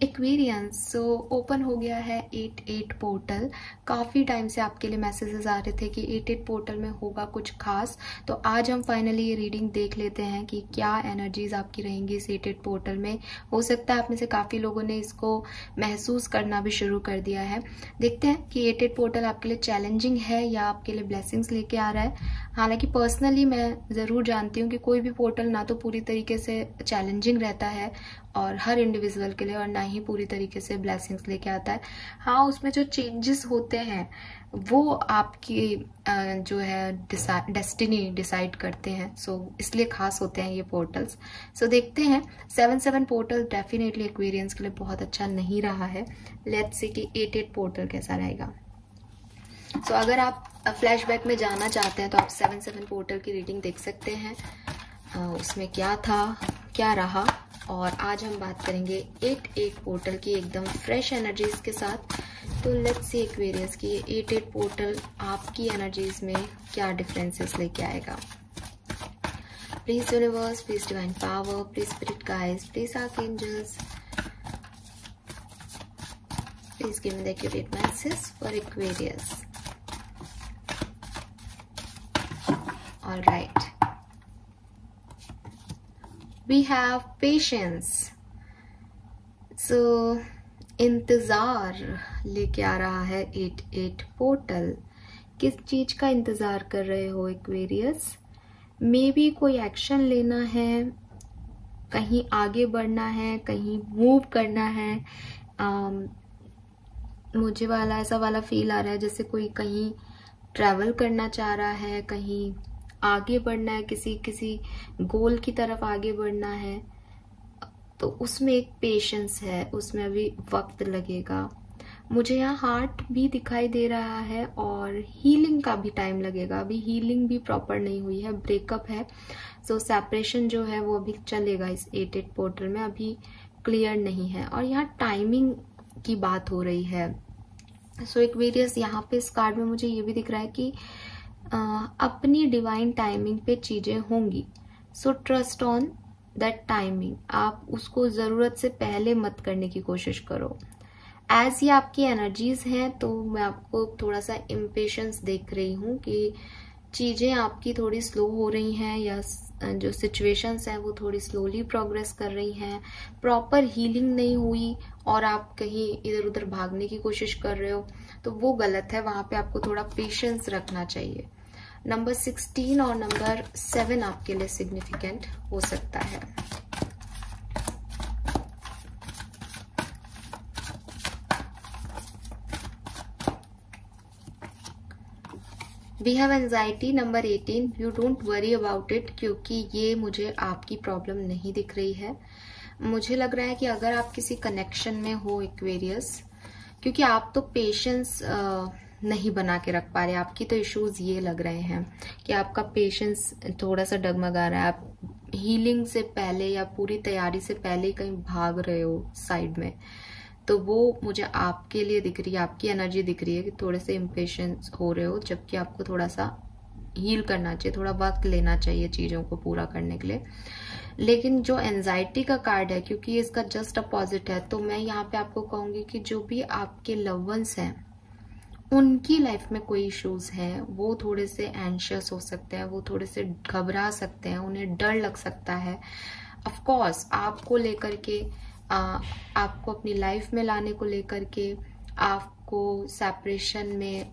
Aquarians so open हो गया है 88 पोर्टल। काफ़ी टाइम से आपके लिए मैसेजेस आ रहे थे कि 88 पोर्टल में होगा कुछ खास, तो आज हम फाइनली ये रीडिंग देख लेते हैं कि क्या एनर्जीज आपकी रहेंगी इस 88 पोर्टल में। हो सकता है आप में से काफ़ी लोगों ने इसको महसूस करना भी शुरू कर दिया है। देखते हैं कि 88 पोर्टल आपके लिए चैलेंजिंग है या आपके लिए ब्लेसिंग्स लेके आ रहा है। हालांकि पर्सनली मैं ज़रूर जानती हूँ कि कोई भी पोर्टल ना तो पूरी तरीके से चैलेंजिंग रहता है और हर इंडिविजुअल के लिए, और ना ही पूरी तरीके से ब्लेसिंग्स लेके आता है। हाँ, उसमें जो चेंजेस होते हैं वो आपकी जो है डेस्टिनी डिसाइड करते हैं। सो इसलिए खास होते हैं ये पोर्टल्स। सो देखते हैं 7 पोर्टल डेफिनेटली एक्वेरियंस के लिए बहुत अच्छा नहीं रहा है। लेट्स सी कि 88 पोर्टल कैसा रहेगा। सो अगर आप फ्लैशबैक में जाना चाहते हैं तो आप 7 पोर्टल की रीडिंग देख सकते हैं, उसमें क्या था क्या रहा। और आज हम बात करेंगे 88 पोर्टल की एकदम फ्रेश एनर्जीज के साथ। तो लेट्स सी एक्वेरियंस की 88 पोर्टल आपकी एनर्जीज में क्या डिफरेंसेस लेके आएगा। Please universe, please divine power, please spirit guides, please archangels, please give me the accurate message for Aquarius. Alright, we have patience। so इंतजार लेके आ रहा है 88 पोर्टल। किस चीज का इंतजार कर रहे हो एक्वेरियस? मे बी कोई एक्शन लेना है, कहीं आगे बढ़ना है, कहीं मूव करना है। मुझे ऐसा वाला फील आ रहा है जैसे कोई कहीं ट्रैवल करना चाह रहा है, कहीं आगे बढ़ना है, किसी गोल की तरफ आगे बढ़ना है। तो उसमें एक पेशेंस है, उसमें अभी वक्त लगेगा। मुझे यहाँ हार्ट भी दिखाई दे रहा है और हीलिंग का भी टाइम लगेगा। अभी हीलिंग भी प्रॉपर नहीं हुई है, ब्रेकअप है। सो सेपरेशन जो है वो अभी चलेगा इस 88 पोर्टल में, अभी क्लियर नहीं है। और यहाँ टाइमिंग की बात हो रही है। सो एक्वेरियस यहाँ पे इस कार्ड में मुझे ये भी दिख रहा है कि अपनी डिवाइन टाइमिंग पे चीजें होंगी। So trust on that timing. आप उसको जरूरत से पहले मत करने की कोशिश करो। एज ये आपकी एनर्जीज हैं तो मैं आपको थोड़ा सा इम्पेशंस देख रही हूँ कि चीजें आपकी थोड़ी स्लो हो रही हैं, या जो सिचुएशंस हैं वो थोड़ी स्लोली प्रोग्रेस कर रही हैं। प्रॉपर हीलिंग नहीं हुई और आप कहीं इधर उधर भागने की कोशिश कर रहे हो तो वो गलत है। वहां पे आपको थोड़ा पेशेंस रखना चाहिए। नंबर 16 और नंबर 7 आपके लिए सिग्निफिकेंट हो सकता है। We have anxiety number 18। You don't worry about it, क्योंकि ये मुझे आपकी प्रॉब्लम नहीं दिख रही है। मुझे लग रहा है कि अगर आप किसी कनेक्शन में हो एक्वेरियस, क्योंकि आप तो पेशेंस नहीं बना के रख पा रहे, आपकी तो इश्यूज ये लग रहे हैं कि आपका पेशेंस थोड़ा सा डगमगा रहा है। आप हीलिंग से पहले या पूरी तैयारी से पहले कहीं भाग रहे हो साइड में, तो वो मुझे आपके लिए दिख रही है, आपकी एनर्जी दिख रही है कि थोड़े से इम्पेशेंस हो रहे हो, जबकि आपको थोड़ा सा हील करना चाहिए, थोड़ा वक्त लेना चाहिए चीजों को पूरा करने के लिए। लेकिन जो एंजाइटी का कार्ड है, क्योंकि इसका जस्ट अपोजिट है, तो मैं यहाँ पे आपको कहूंगी कि जो भी आपके लव वंस हैं उनकी लाइफ में कोई इश्यूज हैं, वो थोड़े से एंशियस हो सकते हैं, वो थोड़े से घबरा सकते हैं, उन्हें डर लग सकता है। ऑफ कोर्स आपको लेकर के आपको अपनी लाइफ में लाने को लेकर के, आपको सेपरेशन में,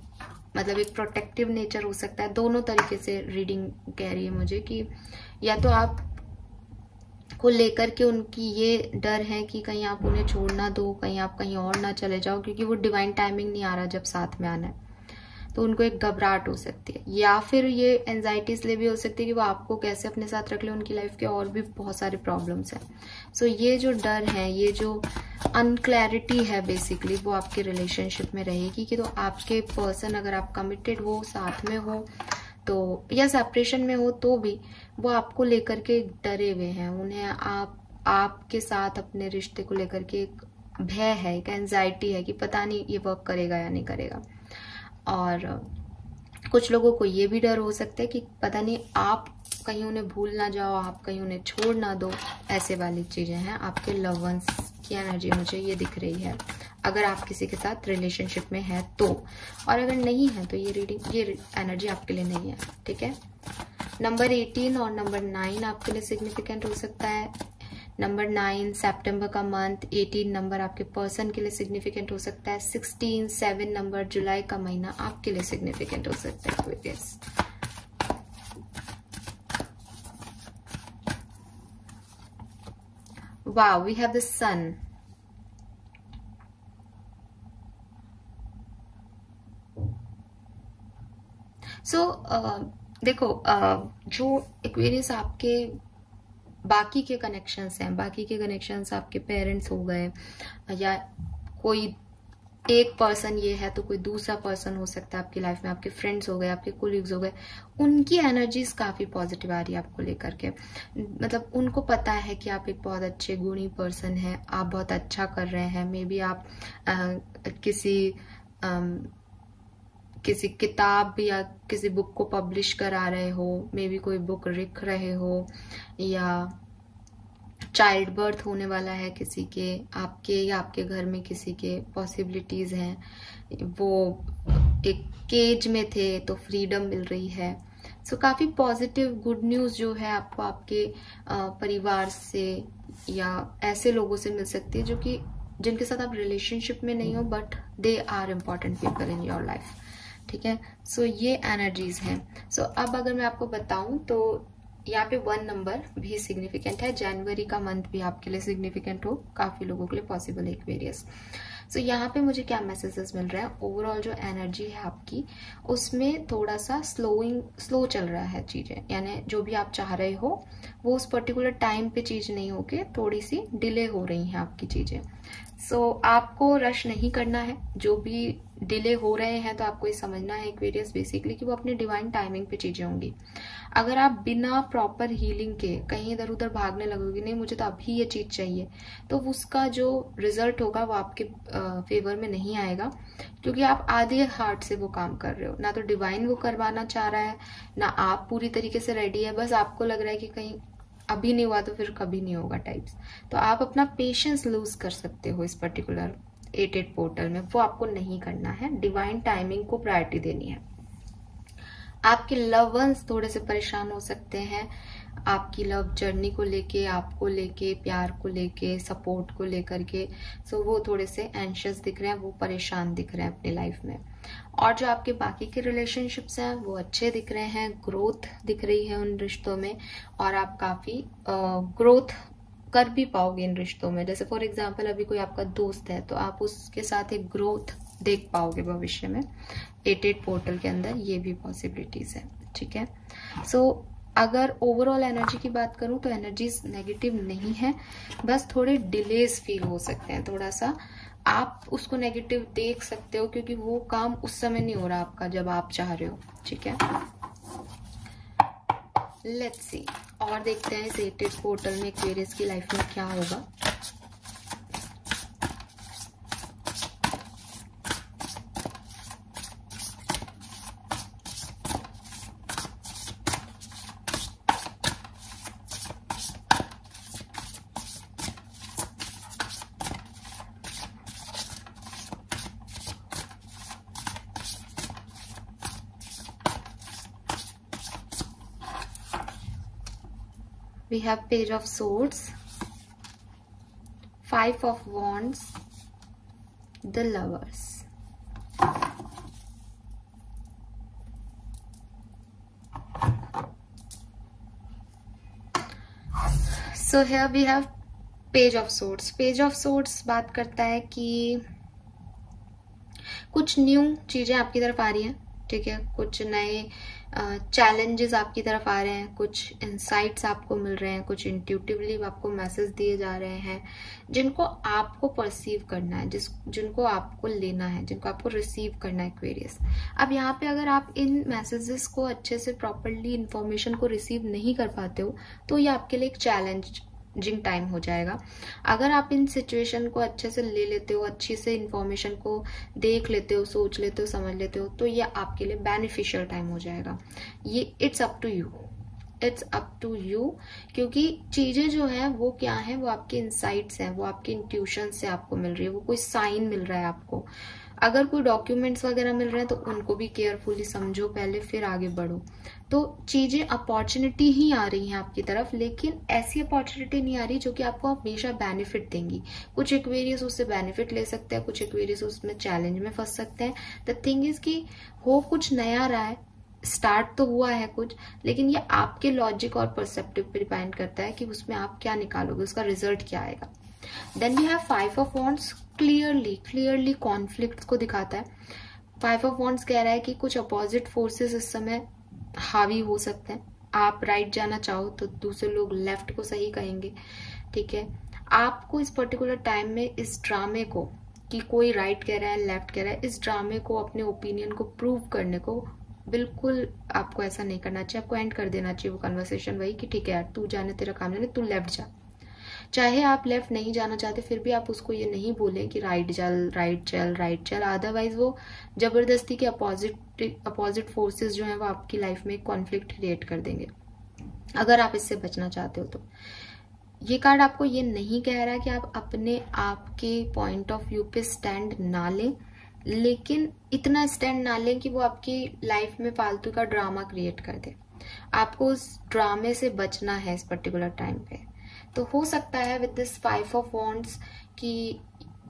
मतलब एक प्रोटेक्टिव नेचर हो सकता है। दोनों तरीके से रीडिंग कह रही है मुझे कि या तो आप को लेकर के उनकी ये डर है कि कहीं आप उन्हें छोड़ ना दो, कहीं आप कहीं और ना चले जाओ, क्योंकि वो डिवाइन टाइमिंग नहीं आ रहा जब साथ में आना है, तो उनको एक घबराहट हो सकती है। या फिर ये एंजाइटी इसलिए भी हो सकती है कि वो आपको कैसे अपने साथ रख ले, उनकी लाइफ के और भी बहुत सारे प्रॉब्लम्स हैं। सो ये जो डर है, ये जो अनक्लैरिटी है बेसिकली, वो आपके रिलेशनशिप में रहेगी कि तो आपके पर्सन, अगर आप कमिटेड हो, साथ में हो तो, या सेपरेशन में हो तो भी, वो आपको लेकर के डरे हुए हैं। उन्हें आपके साथ अपने रिश्ते को लेकर के एक भय है, एक एंजाइटी है कि पता नहीं ये वर्क करेगा या नहीं करेगा। और कुछ लोगों को ये भी डर हो सकता है कि पता नहीं आप कहीं उन्हें भूल ना जाओ, आप कहीं उन्हें छोड़ ना दो। ऐसे वाली चीजें हैं आपके लव वंस की एनर्जी मुझे ये दिख रही है, अगर आप किसी के साथ रिलेशनशिप में है तो। और अगर नहीं है तो ये एनर्जी आपके लिए नहीं है, ठीक है। नंबर 18 और नंबर 9 आपके लिए सिग्निफिकेंट हो सकता है। नंबर 9 सितंबर का मंथ, 18 नंबर आपके पर्सन के लिए सिग्निफिकेंट हो सकता है। 16 7 नंबर जुलाई का महीना आपके लिए सिग्निफिकेंट हो सकता है। Aquarius, wow, we have the sun. So देखो जो एक्वेरियस आपके बाकी के कनेक्शंस हैं, बाकी के कनेक्शंस आपके पेरेंट्स हो गए, या कोई एक पर्सन ये है तो कोई दूसरा पर्सन हो सकता है आपकी लाइफ में, आपके फ्रेंड्स हो गए, आपके कोलीग्स हो गए, उनकी एनर्जीज काफी पॉजिटिव आ रही है आपको लेकर के। मतलब उनको पता है कि आप एक बहुत अच्छे गुणी पर्सन हैं, आप बहुत अच्छा कर रहे हैं। मे बी आप किसी किताब या किसी बुक को पब्लिश करा रहे हो, मे बी कोई बुक लिख रहे हो, या चाइल्ड बर्थ होने वाला है किसी के, आपके या आपके घर में किसी के पॉसिबिलिटीज हैं, वो एक केज में थे तो फ्रीडम मिल रही है। सो काफी पॉजिटिव गुड न्यूज जो है आपको आपके परिवार से या ऐसे लोगों से मिल सकती है जो कि जिनके साथ आप रिलेशनशिप में नहीं हो, but they are important people in your life, ठीक है। सो ये एनर्जीज हैं। सो अब अगर मैं आपको बताऊं तो यहाँ पे 1 नंबर भी सिग्निफिकेंट है। जनवरी का मंथ भी आपके लिए सिग्निफिकेंट हो, काफी लोगों के लिए पॉसिबल है एक्वेरियस। सो यहाँ पे मुझे क्या मैसेजेस मिल रहा है, ओवरऑल जो एनर्जी है आपकी उसमें थोड़ा सा स्लो चल रहा है चीजें, यानी जो भी आप चाह रहे हो वो उस पर्टिकुलर टाइम पे चीज नहीं होके थोड़ी सी डिले हो रही हैं आपकी चीजें। सो आपको रश नहीं करना है, जो भी डिले हो रहे हैं तो आपको ये समझना है एक्वेरियस बेसिकली कि वो अपने डिवाइन टाइमिंग पे चीजें होंगी। अगर आप बिना प्रॉपर हीलिंग के कहीं इधर उधर भागने लगोगे, नहीं मुझे तो अभी ये चीज चाहिए, तो उसका जो रिजल्ट होगा वो आपके फेवर में नहीं आएगा, क्योंकि आप आधे हार्ट से वो काम कर रहे हो। ना तो डिवाइन वो करवाना चाह रहा है, ना आप पूरी तरीके से रेडी है, बस आपको लग रहा है कि कहीं अभी नहीं हुआ तो फिर कभी नहीं होगा टाइप्स। तो आप अपना पेशेंस लूज कर सकते हो इस पर्टिकुलर 8 पोर्टल में, वो आपको नहीं करना है। डिवाइन टाइमिंग को प्रायोरिटी देनी है। आपके लव वंस थोड़े से परेशान हो सकते हैं आपकी लव जर्नी को लेके, आपको लेके, प्यार को लेके, सपोर्ट को लेकर के। सो वो थोड़े से एंशियस दिख रहे हैं, वो परेशान दिख रहे हैं अपनी लाइफ में। और जो आपके बाकी के रिलेशनशिप्स हैं वो अच्छे दिख रहे हैं, ग्रोथ दिख रही है उन रिश्तों में, और आप काफी ग्रोथ कर भी पाओगे इन रिश्तों में। जैसे फॉर एग्जाम्पल अभी कोई आपका दोस्त है तो आप उसके साथ एक ग्रोथ देख पाओगे भविष्य में। 8 पोर्टल के अंदर ये भी पॉसिबिलिटीज है, ठीक है। सो अगर ओवरऑल एनर्जी की बात करूं तो एनर्जीज नेगेटिव नहीं है, बस थोड़े डिलेज फील हो सकते हैं। थोड़ा सा आप उसको नेगेटिव देख सकते हो क्योंकि वो काम उस समय नहीं हो रहा आपका जब आप चाह रहे हो, ठीक है। लेट्स सी, और देखते हैं इस 8 पोर्टल में एक्वेरियस की लाइफ में क्या होगा। We have Page of Swords, 5 of Wands, the Lovers. So here we have Page of Swords. Page of Swords बात करता है कि कुछ न्यू चीजें आपकी तरफ आ रही हैं, ठीक है। कुछ नए चैलेंजेस आपकी तरफ आ रहे हैं, कुछ इंसाइट्स आपको मिल रहे हैं, कुछ इंट्यूटिवली आपको मैसेज दिए जा रहे हैं जिनको आपको परसीव करना है, जिनको आपको लेना है, जिनको आपको रिसीव करना है एक्वेरियस। अब यहाँ पे अगर आप इन मैसेजेस को अच्छे से प्रॉपरली इंफॉर्मेशन को रिसीव नहीं कर पाते हो तो ये आपके लिए एक चैलेंजिंग टाइम हो जाएगा। अगर आप इन सिचुएशन को अच्छे से ले लेते हो, अच्छी से इंफॉर्मेशन को देख लेते हो, सोच लेते हो, समझ लेते हो, तो ये आपके लिए बेनिफिशियल टाइम हो जाएगा। ये it's up to you, it's up to you, क्योंकि चीजें जो है वो क्या है, वो आपके इनसाइट्स हैं, वो आपके इंट्यूशन से आपको मिल रही है, वो कोई साइन मिल रहा है आपको। अगर कोई डॉक्यूमेंट्स वगैरह मिल रहे हैं तो उनको भी केयरफुली समझो पहले, फिर आगे बढ़ो। तो चीजें अपॉर्चुनिटी ही आ रही हैं आपकी तरफ, लेकिन ऐसी अपॉर्चुनिटी नहीं आ रही जो कि आपको हमेशा बेनिफिट देंगी। कुछ एक्वेरियस उससे बेनिफिट ले सकते हैं, कुछ एक्वेरियस उसमें चैलेंज में फंस सकते हैं। द थिंग इज कि हो कुछ नया रहा है, स्टार्ट तो हुआ है कुछ, लेकिन ये आपके लॉजिक और परसेप्टिव पे डिपेंड करता है कि उसमें आप क्या निकालोगे, उसका रिजल्ट क्या आएगा। Then we have 5 of wands, clearly conflict को दिखाता है। 5 ऑफ वॉन्ड्स कह रहा है कि कुछ अपोजिट फोर्सेस इस समय हावी हो सकते हैं। आप राइट जाना चाहो तो दूसरे लोग लेफ्ट को सही कहेंगे, ठीक है। आपको इस पर्टिकुलर टाइम में इस ड्रामे को, कि कोई राइट कह रहा है लेफ्ट कह रहा है, इस ड्रामे को, अपने ओपिनियन को प्रूव करने को बिल्कुल आपको ऐसा नहीं करना चाहिए। आपको एंड कर देना चाहिए वो कन्वर्सेशन, वही कि ठीक है यार तू जाने, तेरा काम जाने, तू लेफ्ट जा। चाहे आप लेफ्ट नहीं जाना चाहते फिर भी आप उसको ये नहीं बोलें कि राइट चल। अदरवाइज वो जबरदस्ती के अपोजिट फोर्सेस जो हैं वो आपकी लाइफ में कॉन्फ्लिक्ट क्रिएट कर देंगे, अगर आप इससे बचना चाहते हो तो। ये कार्ड आपको ये नहीं कह रहा कि आप अपने आप के पॉइंट ऑफ व्यू पे स्टैंड ना लें, लेकिन इतना स्टैंड ना लें कि वो आपकी लाइफ में फालतू का ड्रामा क्रिएट कर दे। आपको उस ड्रामे से बचना है इस पर्टिकुलर टाइम पे। तो हो सकता है विद दिस 5 ऑफ वॉन्ड्स कि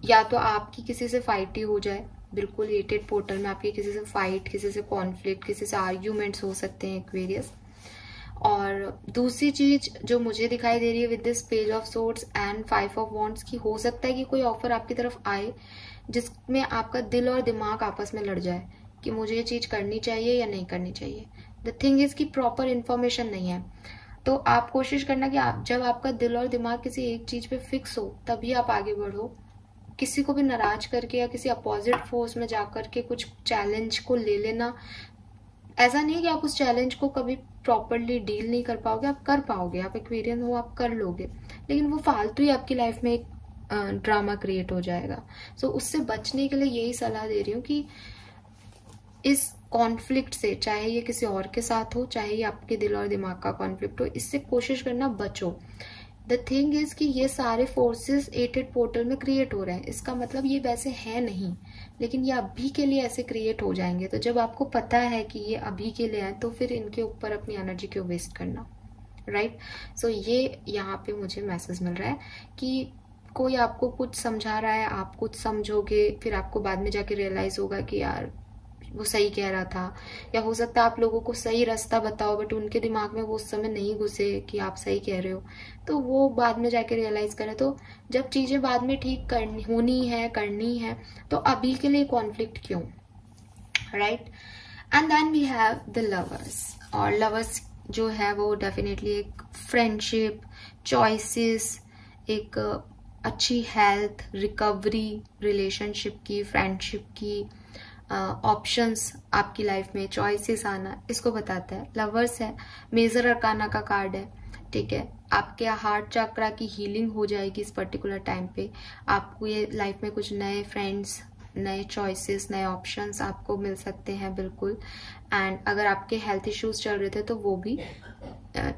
या तो आपकी किसी से फाइट ही हो जाए, बिल्कुल 8 पोर्टल में आपकी किसी से फाइट, किसी से कॉन्फ्लिक्ट, किसी से आर्ग्यूमेंट्स हो सकते हैं एक्वेरियस। और दूसरी चीज जो मुझे दिखाई दे रही है with this page of swords and 5 of wands की, हो सकता है कि कोई ऑफर आपकी तरफ आए जिसमें आपका दिल और दिमाग आपस में लड़ जाए कि मुझे ये चीज करनी चाहिए या नहीं करनी चाहिए। द थिंग इज कि प्रॉपर इन्फॉर्मेशन नहीं है, तो आप कोशिश करना कि आप जब आपका दिल और दिमाग किसी एक चीज पे फिक्स हो तभी आप आगे बढ़ो। किसी को भी नाराज करके या किसी अपोजिट फोर्स में जाकर के कुछ चैलेंज को ले लेना, ऐसा नहीं है कि आप उस चैलेंज को कभी प्रॉपरली डील नहीं कर पाओगे, आप कर पाओगे, आप एक्वेरियन हो, आप कर लोगे, लेकिन वो फालतू ही आपकी लाइफ में एक ड्रामा क्रिएट हो जाएगा। सो उससे बचने के लिए यही सलाह दे रही हूँ कि इस कॉन्फ्लिक्ट से, चाहे ये किसी और के साथ हो, चाहे ये आपके दिल और दिमाग का कॉन्फ्लिक्ट हो, इससे कोशिश करना बचो। द थिंग इज कि ये सारे फोर्सेस 8 पोर्टल में क्रिएट हो रहे हैं, इसका मतलब ये वैसे है नहीं, लेकिन ये अभी के लिए ऐसे क्रिएट हो जाएंगे। तो जब आपको पता है कि ये अभी के लिए है तो फिर इनके ऊपर अपनी एनर्जी क्यों वेस्ट करना, राइट। सो ये यहाँ पे मुझे मैसेज मिल रहा है कि कोई आपको कुछ समझा रहा है, आप कुछ समझोगे, फिर आपको बाद में जाके रियलाइज होगा कि यार वो सही कह रहा था, या हो सकता है आप लोगों को सही रास्ता बताओ बट उनके दिमाग में वो उस समय नहीं घुसे कि आप सही कह रहे हो, तो वो बाद में जाके रियलाइज करे। तो जब चीजें बाद में ठीक करनी है तो अभी के लिए कॉन्फ्लिक्ट क्यों, right. And then we have the lovers, और लवर्स जो है वो डेफिनेटली एक फ्रेंडशिप, चॉइसेस, एक अच्छी हेल्थ, रिकवरी, रिलेशनशिप की, फ्रेंडशिप की, ऑप्शंस आपकी लाइफ में, चॉइसेस आना, इसको बताता है। लवर्स है, मेजर अरकाना का कार्ड है, ठीक है। आपके हार्ट चक्रा की हीलिंग हो जाएगी इस पर्टिकुलर टाइम पे। आपको ये लाइफ में कुछ नए फ्रेंड्स, नए चॉइसेस, नए ऑप्शंस आपको मिल सकते हैं, बिल्कुल। एंड अगर आपके हेल्थ इश्यूज चल रहे थे तो वो भी,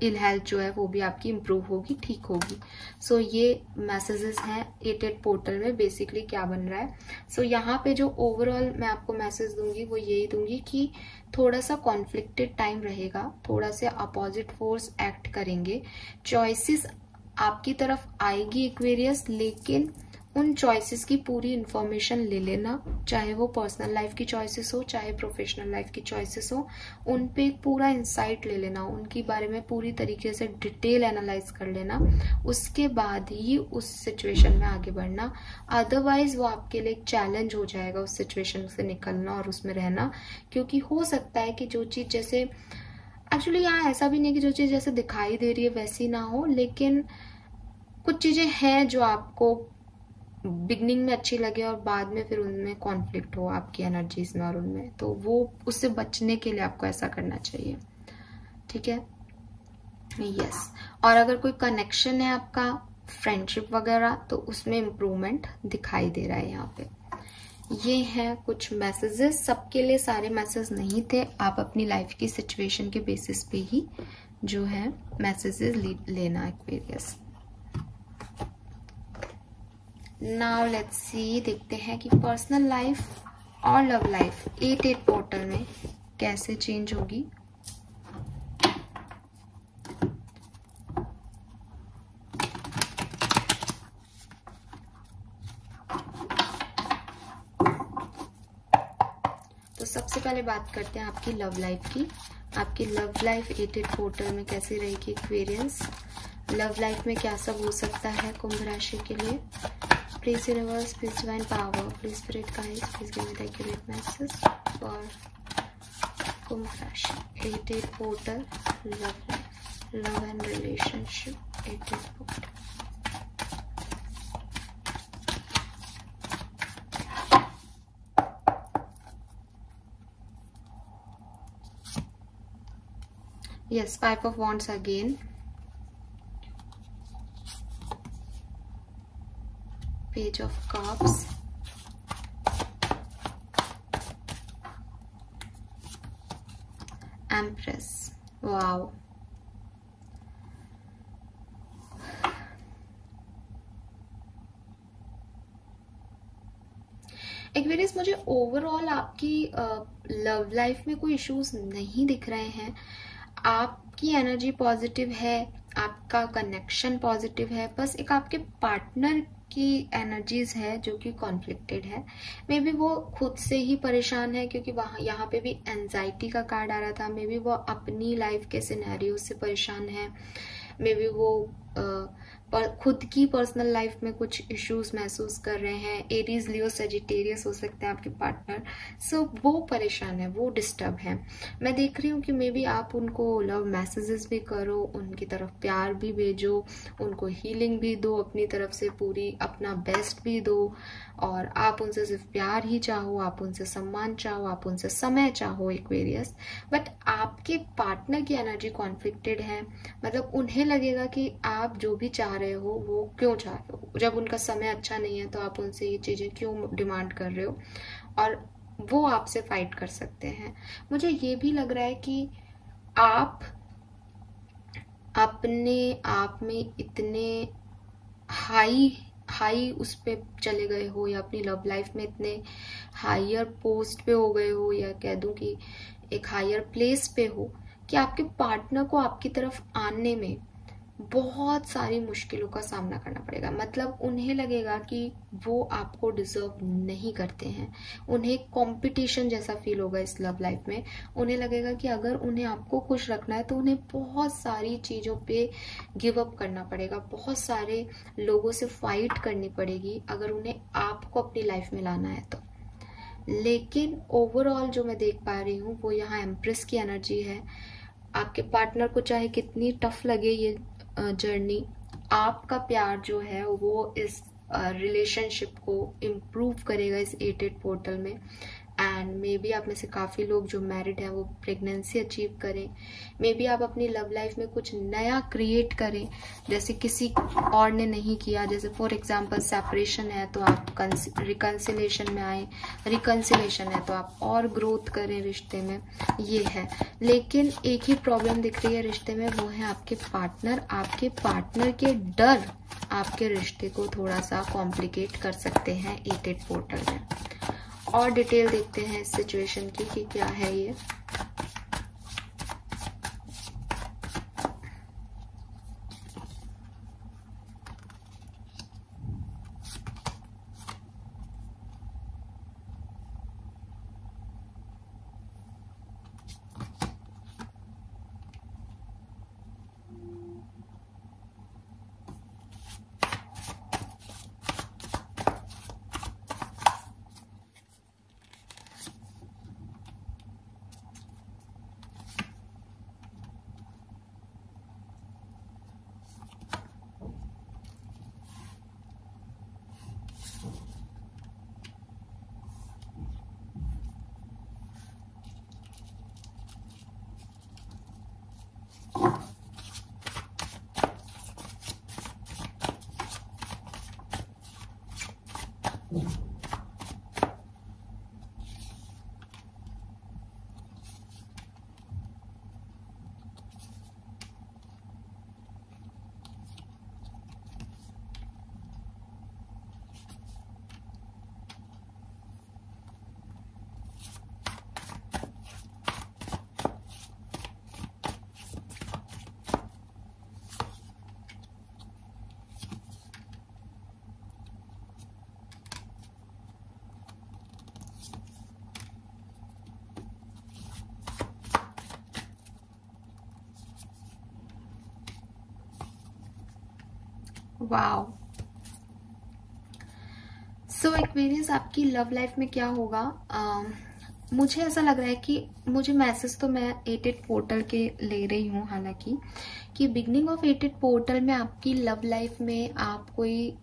इल हेल्थ जो है वो भी आपकी इम्प्रूव होगी, ठीक होगी। सो ये मैसेजेस हैं 8 पोर्टल में बेसिकली क्या बन रहा है। सो यहाँ पे जो ओवरऑल मैं आपको मैसेज दूंगी वो यही दूंगी कि थोड़ा सा कॉन्फ्लिक्टेड टाइम रहेगा, थोड़ा सा अपोजिट फोर्स एक्ट करेंगे, चॉइसेस आपकी तरफ आएगी एक्वेरियस, लेकिन उन चॉइसेस की पूरी इंफॉर्मेशन ले लेना, चाहे वो पर्सनल लाइफ की चॉइसेस हो, चाहे प्रोफेशनल लाइफ की चॉइसेस हो, उन पे पूरा इंसाइट ले लेना, उनके बारे में पूरी तरीके से डिटेल एनालाइज कर लेना, उसके बाद ही उस सिचुएशन में आगे बढ़ना। अदरवाइज वो आपके लिए एक चैलेंज हो जाएगा उस सिचुएशन से निकलना और उसमें रहना, क्योंकि हो सकता है कि जो चीज जैसे, एक्चुअली यहाँ ऐसा भी नहीं कि जो चीज जैसे दिखाई दे रही है वैसी ना हो, लेकिन कुछ चीजें हैं जो आपको बिगनिंग में अच्छी लगे और बाद में फिर उनमें कॉन्फ्लिक्ट हो आपकी एनर्जीज में और उनमें, तो वो उससे बचने के लिए आपको ऐसा करना चाहिए, ठीक है। यस, और अगर कोई कनेक्शन है आपका, फ्रेंडशिप वगैरह, तो उसमें इम्प्रूवमेंट दिखाई दे रहा है यहाँ पे। ये हैं कुछ मैसेजेस, सबके लिए सारे मैसेज नहीं थे, आप अपनी लाइफ की सिचुएशन के बेसिस पे ही जो है मैसेजेस लेना एक्वेरियस। नाउ लेट्स सी, देखते हैं कि पर्सनल लाइफ और लव लाइफ 8-8 पोर्टल में कैसे चेंज होगी। तो सबसे पहले बात करते हैं आपकी लव लाइफ की। आपकी लव लाइफ 8-8 पोर्टल में कैसी रहेगी एक्वेरियंस। लव लाइफ में क्या सब हो सकता है कुंभ राशि के लिए। Please universe, please divine power, please spirit guides, please give me the accurate message for Kumbh rashi 8-8 portal love life, love and relationship 8-8 portal. Yes, 5 of Wands again. Page of Cups. Empress. Wow. Aquarius, मुझे overall आपकी love life में कोई issues नहीं दिख रहे हैं। आपकी energy positive है, आपका कनेक्शन पॉजिटिव है, बस एक आपके पार्टनर की एनर्जीज है जो कि कॉन्फ्लिक्टेड है। मे बी वो खुद से ही परेशान है, क्योंकि वहाँ यहाँ पे भी एंजाइटी का कार्ड आ रहा था। मे बी वो अपनी लाइफ के सिनेरियो से परेशान है। मे बी वो खुद की पर्सनल लाइफ में कुछ इश्यूज महसूस कर रहे हैं। एरीज, लियो, सेजिटेरियस हो सकते हैं आपके पार्टनर। सो वो परेशान है, वो डिस्टर्ब है। मैं देख रही हूँ कि मे बी आप उनको लव मैसेजेस भी करो, उनकी तरफ प्यार भी भेजो, उनको हीलिंग भी दो, अपनी तरफ से पूरी अपना बेस्ट भी दो, और आप उनसे सिर्फ प्यार ही चाहो, आप उनसे सम्मान चाहो, आप उनसे समय चाहो एक्वेरियस। बट आपके पार्टनर की एनर्जी कॉन्फ्लिक्टेड है। मतलब उन्हें लगेगा कि आप जो भी चाह रहे हो वो क्यों चाह रहे हो, जब उनका समय अच्छा नहीं है तो आप उनसे ये चीजें क्यों डिमांड कर रहे हो, और वो आपसे फाइट कर सकते हैं। मुझे ये भी लग रहा है कि आप अपने आप में इतने हाई उस पे चले गए हो, या अपनी लव लाइफ में इतने हायर पोस्ट पे हो गए हो, या कह दूं कि एक हायर प्लेस पे हो, कि आपके पार्टनर को आपकी तरफ आने में बहुत सारी मुश्किलों का सामना करना पड़ेगा। मतलब उन्हें लगेगा कि वो आपको डिजर्व नहीं करते हैं। उन्हें कंपटीशन जैसा फील होगा इस लव लाइफ में। उन्हें लगेगा कि अगर उन्हें आपको खुश रखना है तो उन्हें बहुत सारी चीज़ों पे गिव अप करना पड़ेगा, बहुत सारे लोगों से फाइट करनी पड़ेगी अगर उन्हें आपको अपनी लाइफ में लाना है तो। लेकिन ओवरऑल जो मैं देख पा रही हूँ वो यहाँ एम्प्रेस की एनर्जी है। आपके पार्टनर को चाहे कितनी टफ लगे ये जर्नी, आपका प्यार जो है वो इस रिलेशनशिप को इम्प्रूव करेगा इस 8-8 पोर्टल में। एंड मे बी आप में से काफ़ी लोग जो मैरिड हैं वो प्रेगनेंसी अचीव करें। मे बी आप अपनी लव लाइफ में कुछ नया क्रिएट करें जैसे किसी और ने नहीं किया। जैसे फॉर एग्जांपल सेपरेशन है तो आप रिकंसिलेशन में आए, रिकंसिलेशन है तो आप और ग्रोथ करें रिश्ते में, ये है। लेकिन एक ही प्रॉब्लम दिख रही है रिश्ते में, वो है आपके पार्टनर। आपके पार्टनर के डर आपके रिश्ते को थोड़ा सा कॉम्प्लिकेट कर सकते हैं 8-8 पोर्टल में। और डिटेल देखते हैं इस सिचुएशन की कि क्या है ये। वाओ। सो एक्वेरियस, आपकी लव लाइफ में क्या होगा? मुझे ऐसा लग रहा है कि मुझे मैसेज तो मैं 88 पोर्टल के ले रही हूँ, हालांकि कि बिगनिंग ऑफ 88 पोर्टल में आपकी लव लाइफ में आप कोई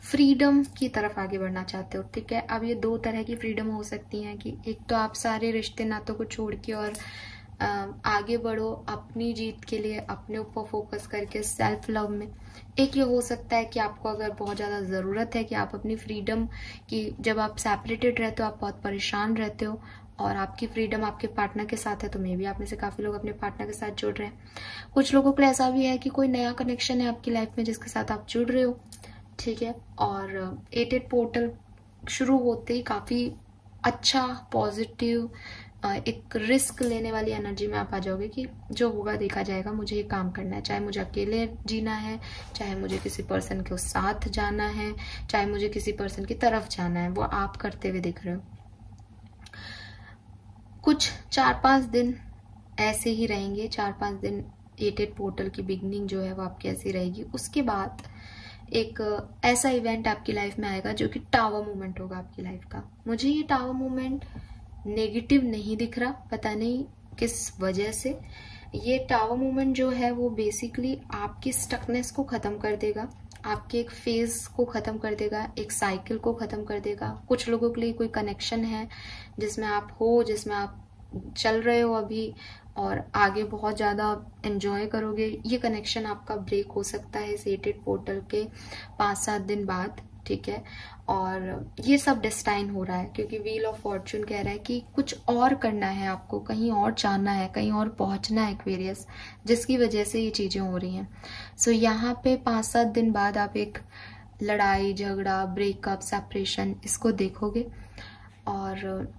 फ्रीडम की तरफ आगे बढ़ना चाहते हो, ठीक है। अब ये दो तरह की फ्रीडम हो सकती हैं कि एक तो आप सारे रिश्ते नातों को छोड़ के और आगे बढ़ो अपनी जीत के लिए, अपने ऊपर फोकस करके सेल्फ लव में। एक ये हो सकता है कि आपको अगर बहुत ज़्यादा ज़रूरत है कि आप अपनी फ्रीडम की, जब आप सेपरेटेड रहते हो आप बहुत परेशान रहते हो और आपकी फ्रीडम आपके पार्टनर के साथ है, तो मे भी आप में से काफ़ी लोग अपने पार्टनर के साथ जुड़ रहे हैं। कुछ लोगों के लिए ऐसा भी है कि कोई नया कनेक्शन है आपकी लाइफ में जिसके साथ आप जुड़ रहे हो, ठीक है। और 88 पोर्टल शुरू होते ही काफ़ी अच्छा पॉजिटिव एक रिस्क लेने वाली एनर्जी में आप आ जाओगे कि जो होगा देखा जाएगा, मुझे ये काम करना है, चाहे मुझे अकेले जीना है, चाहे मुझे किसी पर्सन के साथ जाना है, चाहे मुझे किसी पर्सन की तरफ जाना है, वो आप करते हुए दिख रहे हो। कुछ 4-5 दिन ऐसे ही रहेंगे, 4-5 दिन 88 पोर्टल की बिगनिंग जो है वो आपकी ऐसी रहेगी। उसके बाद एक ऐसा इवेंट आपकी लाइफ में आएगा जो कि टावर मूवमेंट होगा आपकी लाइफ का। मुझे ये टावर मूवमेंट नेगेटिव नहीं दिख रहा, पता नहीं किस वजह से। ये टावर मूवमेंट जो है वो बेसिकली आपकी स्टकनेस को ख़त्म कर देगा, आपके एक फेज को ख़त्म कर देगा, एक साइकिल को ख़त्म कर देगा। कुछ लोगों के लिए कोई कनेक्शन है जिसमें आप हो, जिसमें आप चल रहे हो अभी और आगे बहुत ज़्यादा एंजॉय करोगे, ये कनेक्शन आपका ब्रेक हो सकता है इस 88 पोर्टल के 5-7 दिन बाद, ठीक है। और ये सब डेस्टाइन हो रहा है क्योंकि व्हील ऑफ फॉर्चून कह रहा है कि कुछ और करना है आपको, कहीं और जाना है, कहीं और पहुंचना है एक्वेरियस, जिसकी वजह से ये चीज़ें हो रही हैं। सो यहाँ पे 5-7 दिन बाद आप एक लड़ाई झगड़ा, ब्रेकअप, सेपरेशन, इसको देखोगे और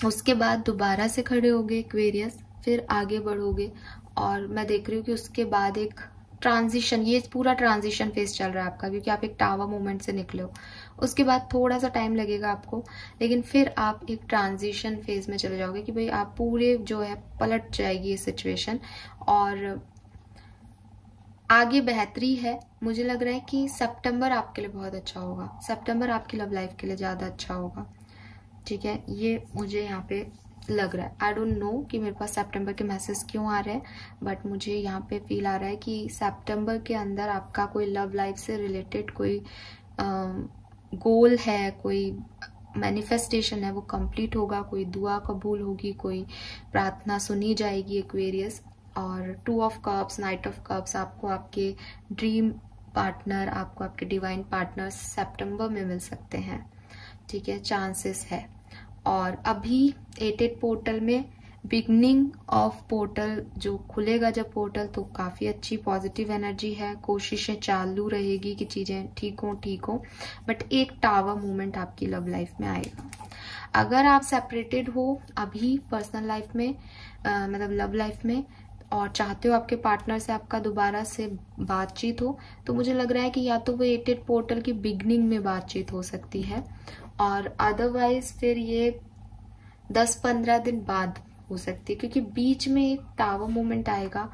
उसके बाद दोबारा से खड़े होगे एक्वेरियस, फिर आगे बढ़ोगे। और मैं देख रही हूँ कि उसके बाद एक ट्रांजिशन, ये पूरा ट्रांजिशन फेज चल रहा है आपका, क्योंकि आप एक टावर मूवमेंट से निकले हो। उसके बाद थोड़ा सा टाइम लगेगा आपको, लेकिन फिर आप एक ट्रांजिशन फेज में चले जाओगे कि भाई आप पूरे जो है पलट जाएगी ये सिचुएशन और आगे बेहतरी है। मुझे लग रहा है कि सितंबर आपके लिए बहुत अच्छा होगा, सितंबर आपकी लव लाइफ के लिए ज़्यादा अच्छा होगा, ठीक है। ये मुझे यहाँ पे लग रहा है। आई डोंट नो कि मेरे पास सितंबर के मैसेज क्यों आ रहे हैं, बट मुझे यहाँ पे फील आ रहा है कि सितंबर के अंदर आपका कोई लव लाइफ से रिलेटेड कोई गोल है, कोई मैनिफेस्टेशन है, वो कंप्लीट होगा, कोई दुआ कबूल होगी, कोई प्रार्थना सुनी जाएगी एक्वेरियस। और 2 of cups, night of cups, आपको आपके ड्रीम पार्टनर, आपको आपके डिवाइन पार्टनर सितंबर में मिल सकते हैं, ठीक है, चांसेस है। और अभी 88 पोर्टल में बिगनिंग ऑफ पोर्टल जो खुलेगा जब पोर्टल, तो काफ़ी अच्छी पॉजिटिव एनर्जी है, कोशिशें चालू रहेगी कि चीज़ें ठीक हो, बट एक टावर मूवमेंट आपकी लव लाइफ में आएगा। अगर आप सेपरेटेड हो अभी पर्सनल लाइफ में, मतलब लव लाइफ में, और चाहते हो आपके पार्टनर से आपका दोबारा से बातचीत हो, तो मुझे लग रहा है कि या तो वो 88 पोर्टल की बिगनिंग में बातचीत हो सकती है और अदरवाइज फिर ये 10-15 दिन बाद हो सकती है, क्योंकि बीच में एक टावर मूवमेंट आएगा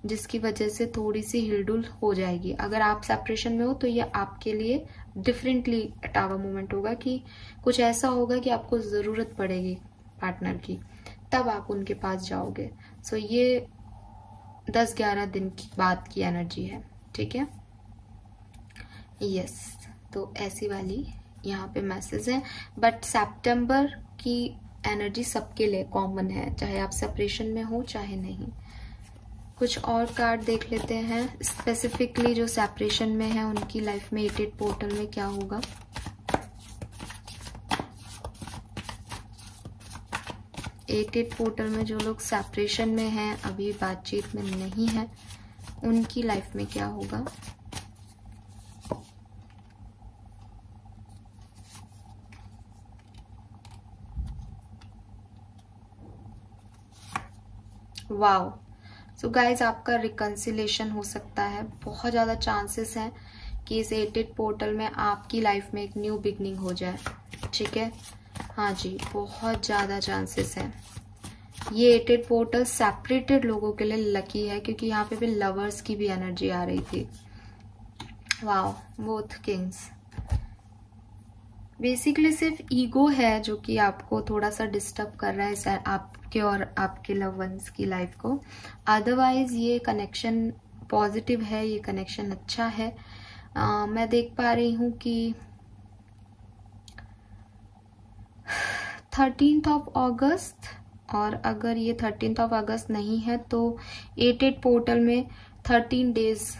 जिसकी वजह से थोड़ी सी हिलडुल हो जाएगी। अगर आप सेपरेशन में हो तो ये आपके लिए डिफरेंटली टावर मूवमेंट होगा कि कुछ ऐसा होगा कि आपको ज़रूरत पड़ेगी पार्टनर की, तब आप उनके पास जाओगे। सो ये 10-11 दिन की बाद की एनर्जी है, ठीक है। यस, तो ऐसी वाली यहाँ पे मैसेज है, बट सितंबर की एनर्जी सबके लिए कॉमन है, चाहे आप सेपरेशन में हो चाहे नहीं। कुछ और कार्ड देख लेते हैं स्पेसिफिकली जो सेपरेशन में है उनकी लाइफ में 88 पोर्टल में क्या होगा। एट पोर्टल में जो लोग सेपरेशन में हैं, अभी बातचीत में नहीं है, उनकी लाइफ में क्या होगा। वाओ, सो गाइज आपका रिकंसिलेशन हो सकता है, बहुत ज़्यादा चांसेस हैं कि इस 88 पोर्टल में आपकी लाइफ में एक न्यू बिगनिंग हो जाए, ठीक है। हाँ जी, बहुत ज़्यादा चांसेस हैं। ये 88 पोर्टल सेपरेटेड लोगों के लिए लकी है, क्योंकि यहाँ पे भी लवर्स की भी एनर्जी आ रही थी। Wow, both Kings. बेसिकली सिर्फ ईगो है जो कि आपको थोड़ा सा डिस्टर्ब कर रहा है आपके और आपके लव वंस की लाइफ को। अदरवाइज ये कनेक्शन पॉजिटिव है, ये कनेक्शन अच्छा है। मैं देख पा रही हूँ कि 13 अगस्त, और अगर ये 13 अगस्त नहीं है तो 88 पोर्टल में 13 डेज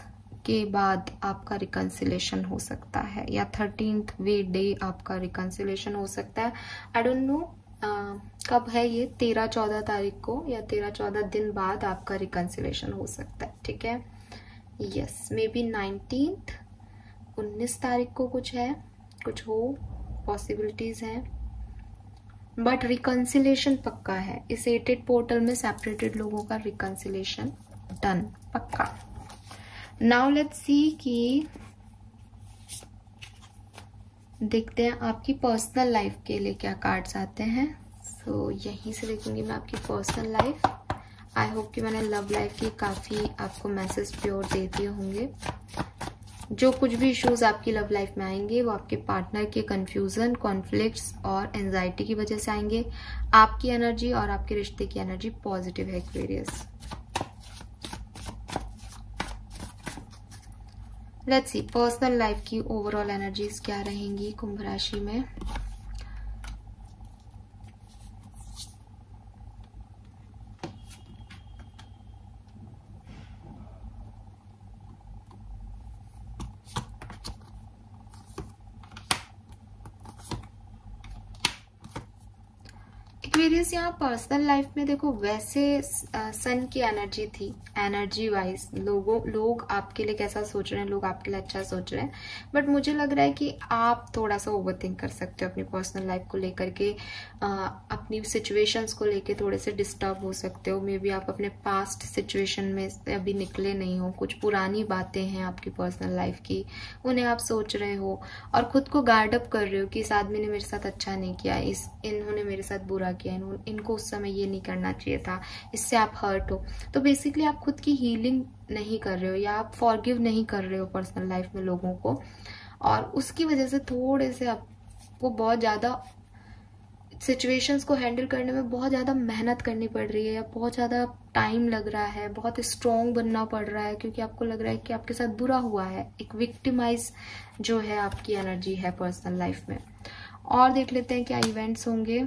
के बाद आपका रिकंसिलेशन हो सकता है, या 13th डे आपका रिकंसिलेशन हो सकता है। आई डोंट नो कब है ये, 13-14 तारीख को या 13-14 दिन बाद आपका रिकंसिलेशन हो सकता है। ठीक है, यस, मे बी 19 तारीख को कुछ है, कुछ हो, पॉसिबिलिटीज हैं, बट रिकंसिलेशन पक्का है। इस 88 पोर्टल में सेपरेटेड लोगों का रिकंसिलेशन डन, पक्का। नाउ लेट्स सी कि देखते हैं आपकी पर्सनल लाइफ के लिए क्या कार्ड्स आते हैं। सो यहीं से देखूंगी मैं आपकी पर्सनल लाइफ। आई होप कि मैंने लव लाइफ की काफी आपको मैसेज प्योर दे दिए होंगे। जो कुछ भी इश्यूज आपकी लव लाइफ में आएंगे वो आपके पार्टनर के कंफ्यूजन, कॉन्फ्लिक्ट्स और एंजाइटी की वजह से आएंगे। आपकी एनर्जी और आपके रिश्ते की एनर्जी पॉजिटिव है Aquarius. Let's see personal life की ओवरऑल एनर्जीज क्या रहेंगी कुंभ राशि में। एक्वेरियस यहाँ पर्सनल लाइफ में देखो, वैसे सन की एनर्जी थी, एनर्जी वाइज लोग आपके लिए कैसा सोच रहे हैं, लोग आपके लिए अच्छा सोच रहे हैं, बट मुझे लग रहा है कि आप थोड़ा सा ओवरथिंक कर सकते हो अपनी पर्सनल लाइफ को लेकर के, अपनी सिचुएशंस को लेके थोड़े से डिस्टर्ब हो सकते हो। मे बी आप अपने पास्ट सिचुएशन में अभी निकले नहीं हो, कुछ पुरानी बातें हैं आपकी पर्सनल लाइफ की, उन्हें आप सोच रहे हो और खुद को गार्ड अप कर रहे हो कि इस आदमी ने मेरे साथ अच्छा नहीं किया, इन्होंने मेरे साथ बुरा किया, इनको उस समय ये नहीं करना चाहिए था, इससे आप हर्ट हो। तो बेसिकली आप खुद की हीलिंग नहीं कर रहे हो या आप फॉरगिव नहीं कर रहे हो पर्सनल लाइफ में लोगों को, और उसकी वजह से थोड़े से आपको बहुत ज़्यादा सिचुएशंस को हैंडल करने में बहुत ज़्यादा मेहनत करनी पड़ रही है, या बहुत ज़्यादा टाइम लग रहा है, बहुत स्ट्रॉन्ग बनना पड़ रहा है, क्योंकि आपको लग रहा है कि आपके साथ बुरा हुआ है। एक विक्टिमाइज जो है आपकी एनर्जी है पर्सनल लाइफ में। और देख लेते हैं क्या इवेंट्स होंगे।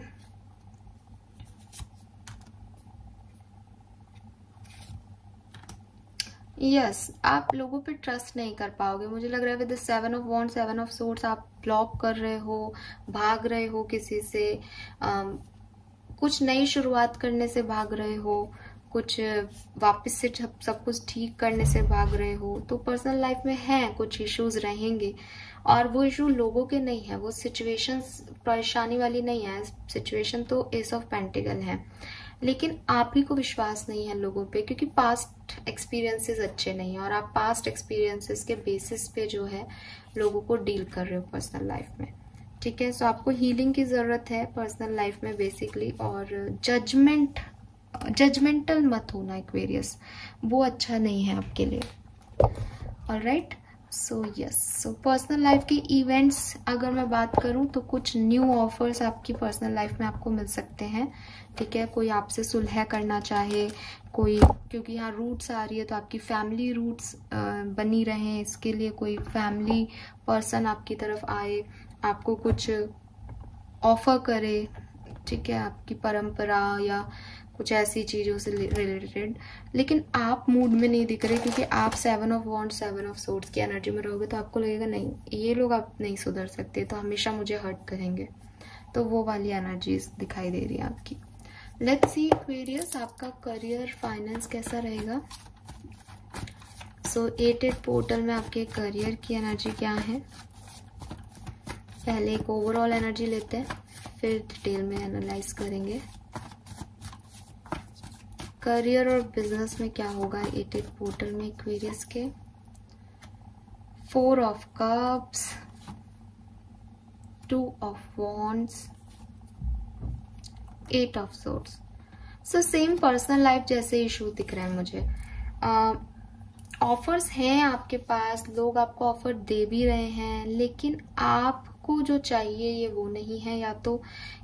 यस, आप लोगों पे ट्रस्ट नहीं कर पाओगे, मुझे लग रहा है with the 7 of wands, 7 of swords आप ब्लॉक कर रहे हो, भाग रहे हो किसी से, कुछ नई शुरुआत करने से भाग रहे हो, कुछ वापस से सब कुछ ठीक करने से भाग रहे हो। तो पर्सनल लाइफ में है कुछ इश्यूज रहेंगे, और वो इशू लोगों के नहीं है, वो सिचुएशंस परेशानी वाली नहीं है। सिचुएशन तो एस ऑफ पेंटिकल है, लेकिन आप ही को विश्वास नहीं है लोगों पे, क्योंकि पास्ट एक्सपीरियंसेस अच्छे नहीं है और आप पास्ट एक्सपीरियंसेस के बेसिस पे जो है लोगों को डील कर रहे हो पर्सनल लाइफ में। ठीक है, सो आपको हीलिंग की जरूरत है पर्सनल लाइफ में बेसिकली, और जजमेंटल मत होना एक्वेरियस, वो अच्छा नहीं है आपके लिए। Alright, so yes, so personal life के इवेंट्स अगर मैं बात करूं तो कुछ न्यू ऑफर्स आपकी पर्सनल लाइफ में आपको मिल सकते हैं। ठीक है, कोई आपसे सुलह करना चाहे, कोई, क्योंकि यहाँ रूट्स आ रही है तो आपकी फैमिली रूट्स बनी रहे, इसके लिए कोई फैमिली पर्सन आपकी तरफ आए, आपको कुछ ऑफर करे। ठीक है, आपकी परंपरा या कुछ ऐसी चीजों से रिलेटेड, लेकिन आप मूड में नहीं दिख रहे, क्योंकि आप 7 ऑफ वॉन्ड्स 7 ऑफ सोर्ड्स की एनर्जी में रहोगे तो आपको लगेगा नहीं, ये लोग आप नहीं सुधर सकते, तो हमेशा मुझे हर्ट करेंगे। तो वो वाली एनर्जीज दिखाई दे रही है आपकी। लेट्स सी एक्वेरियस, आपका करियर फाइनेंस कैसा रहेगा। सो 88 पोर्टल में आपके करियर की एनर्जी क्या है। पहले एक ओवरऑल एनर्जी लेते हैं, फिर डिटेल में एनालाइज करेंगे करियर और बिजनेस में क्या होगा 88 पोर्टल में एक्वेरियस के। 4 of cups, 2 of wands, 8 of swords. So same personal life जैसे इशू दिख रहे हैं मुझे। ऑफर्स हैं आपके पास, लोग आपको ऑफर दे भी रहे हैं, लेकिन आपको जो चाहिए ये वो नहीं है,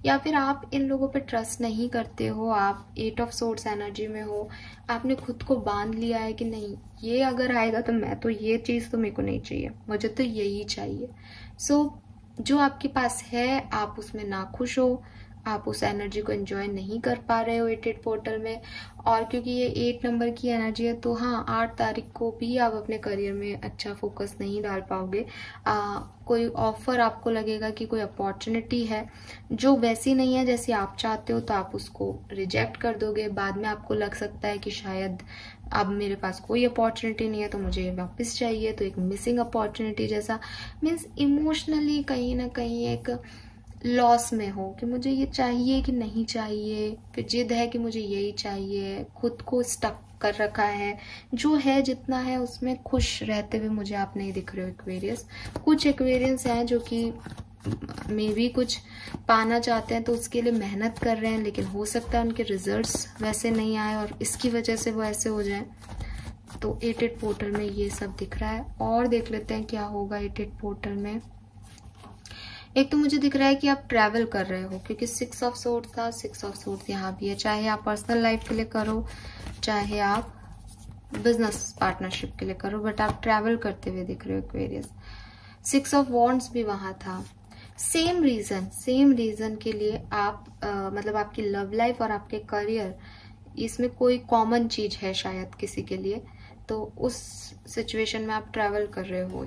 या फिर आप इन लोगों पे ट्रस्ट नहीं करते हो, आप 8 ऑफ सोर्ड्स एनर्जी में हो, आपने खुद को बांध लिया है कि नहीं ये अगर आएगा तो मैं तो ये चीज़ तो मेरे को नहीं चाहिए, मुझे तो यही चाहिए। सो जो आपके पास है आप उसमें नाखुश हो, आप उस एनर्जी को एंजॉय नहीं कर पा रहे हो 8 पोर्टल में। और क्योंकि ये 8 नंबर की एनर्जी है तो हाँ 8 तारीख को भी आप अपने करियर में अच्छा फोकस नहीं डाल पाओगे। कोई ऑफर आपको लगेगा कि कोई अपॉर्चुनिटी है जो वैसी नहीं है जैसी आप चाहते हो, तो आप उसको रिजेक्ट कर दोगे। बाद में आपको लग सकता है कि शायद अब मेरे पास कोई अपॉर्चुनिटी नहीं है तो मुझे वापस चाहिए, तो एक मिसिंग अपॉर्चुनिटी जैसा, मीन्स इमोशनली कहीं ना कहीं एक लॉस में हो कि मुझे ये चाहिए कि नहीं चाहिए, फिर जिद है कि मुझे यही चाहिए, खुद को स्टक कर रखा है। जो है जितना है उसमें खुश रहते हुए मुझे आप नहीं दिख रहे हो एक्वेरियस। कुछ एक्वेरियंस हैं जो कि मे भी कुछ पाना चाहते हैं तो उसके लिए मेहनत कर रहे हैं, लेकिन हो सकता है उनके रिजल्ट्स वैसे नहीं आए और इसकी वजह से वो ऐसे हो जाए। तो 8 पोर्टल में ये सब दिख रहा है। और देख लेते हैं क्या होगा 8 पोर्टल में। एक तो मुझे दिख रहा है कि आप ट्रैवल कर रहे हो, क्योंकि 6 ऑफ सोर्ड्स था, 6 ऑफ सोर्ड्स यहाँ भी है। चाहे आप पर्सनल लाइफ के लिए करो, चाहे आप बिजनेस पार्टनरशिप के लिए करो, बट आप ट्रैवल करते हुए दिख रहे हो एक्वेरियस। 6 ऑफ वॉन्ड्स भी वहां था। सेम रीजन के लिए आप मतलब आपकी लव लाइफ और आपके करियर, इसमें कोई कॉमन चीज है शायद किसी के लिए, तो उस सिचुएशन में आप ट्रैवल कर रहे हो।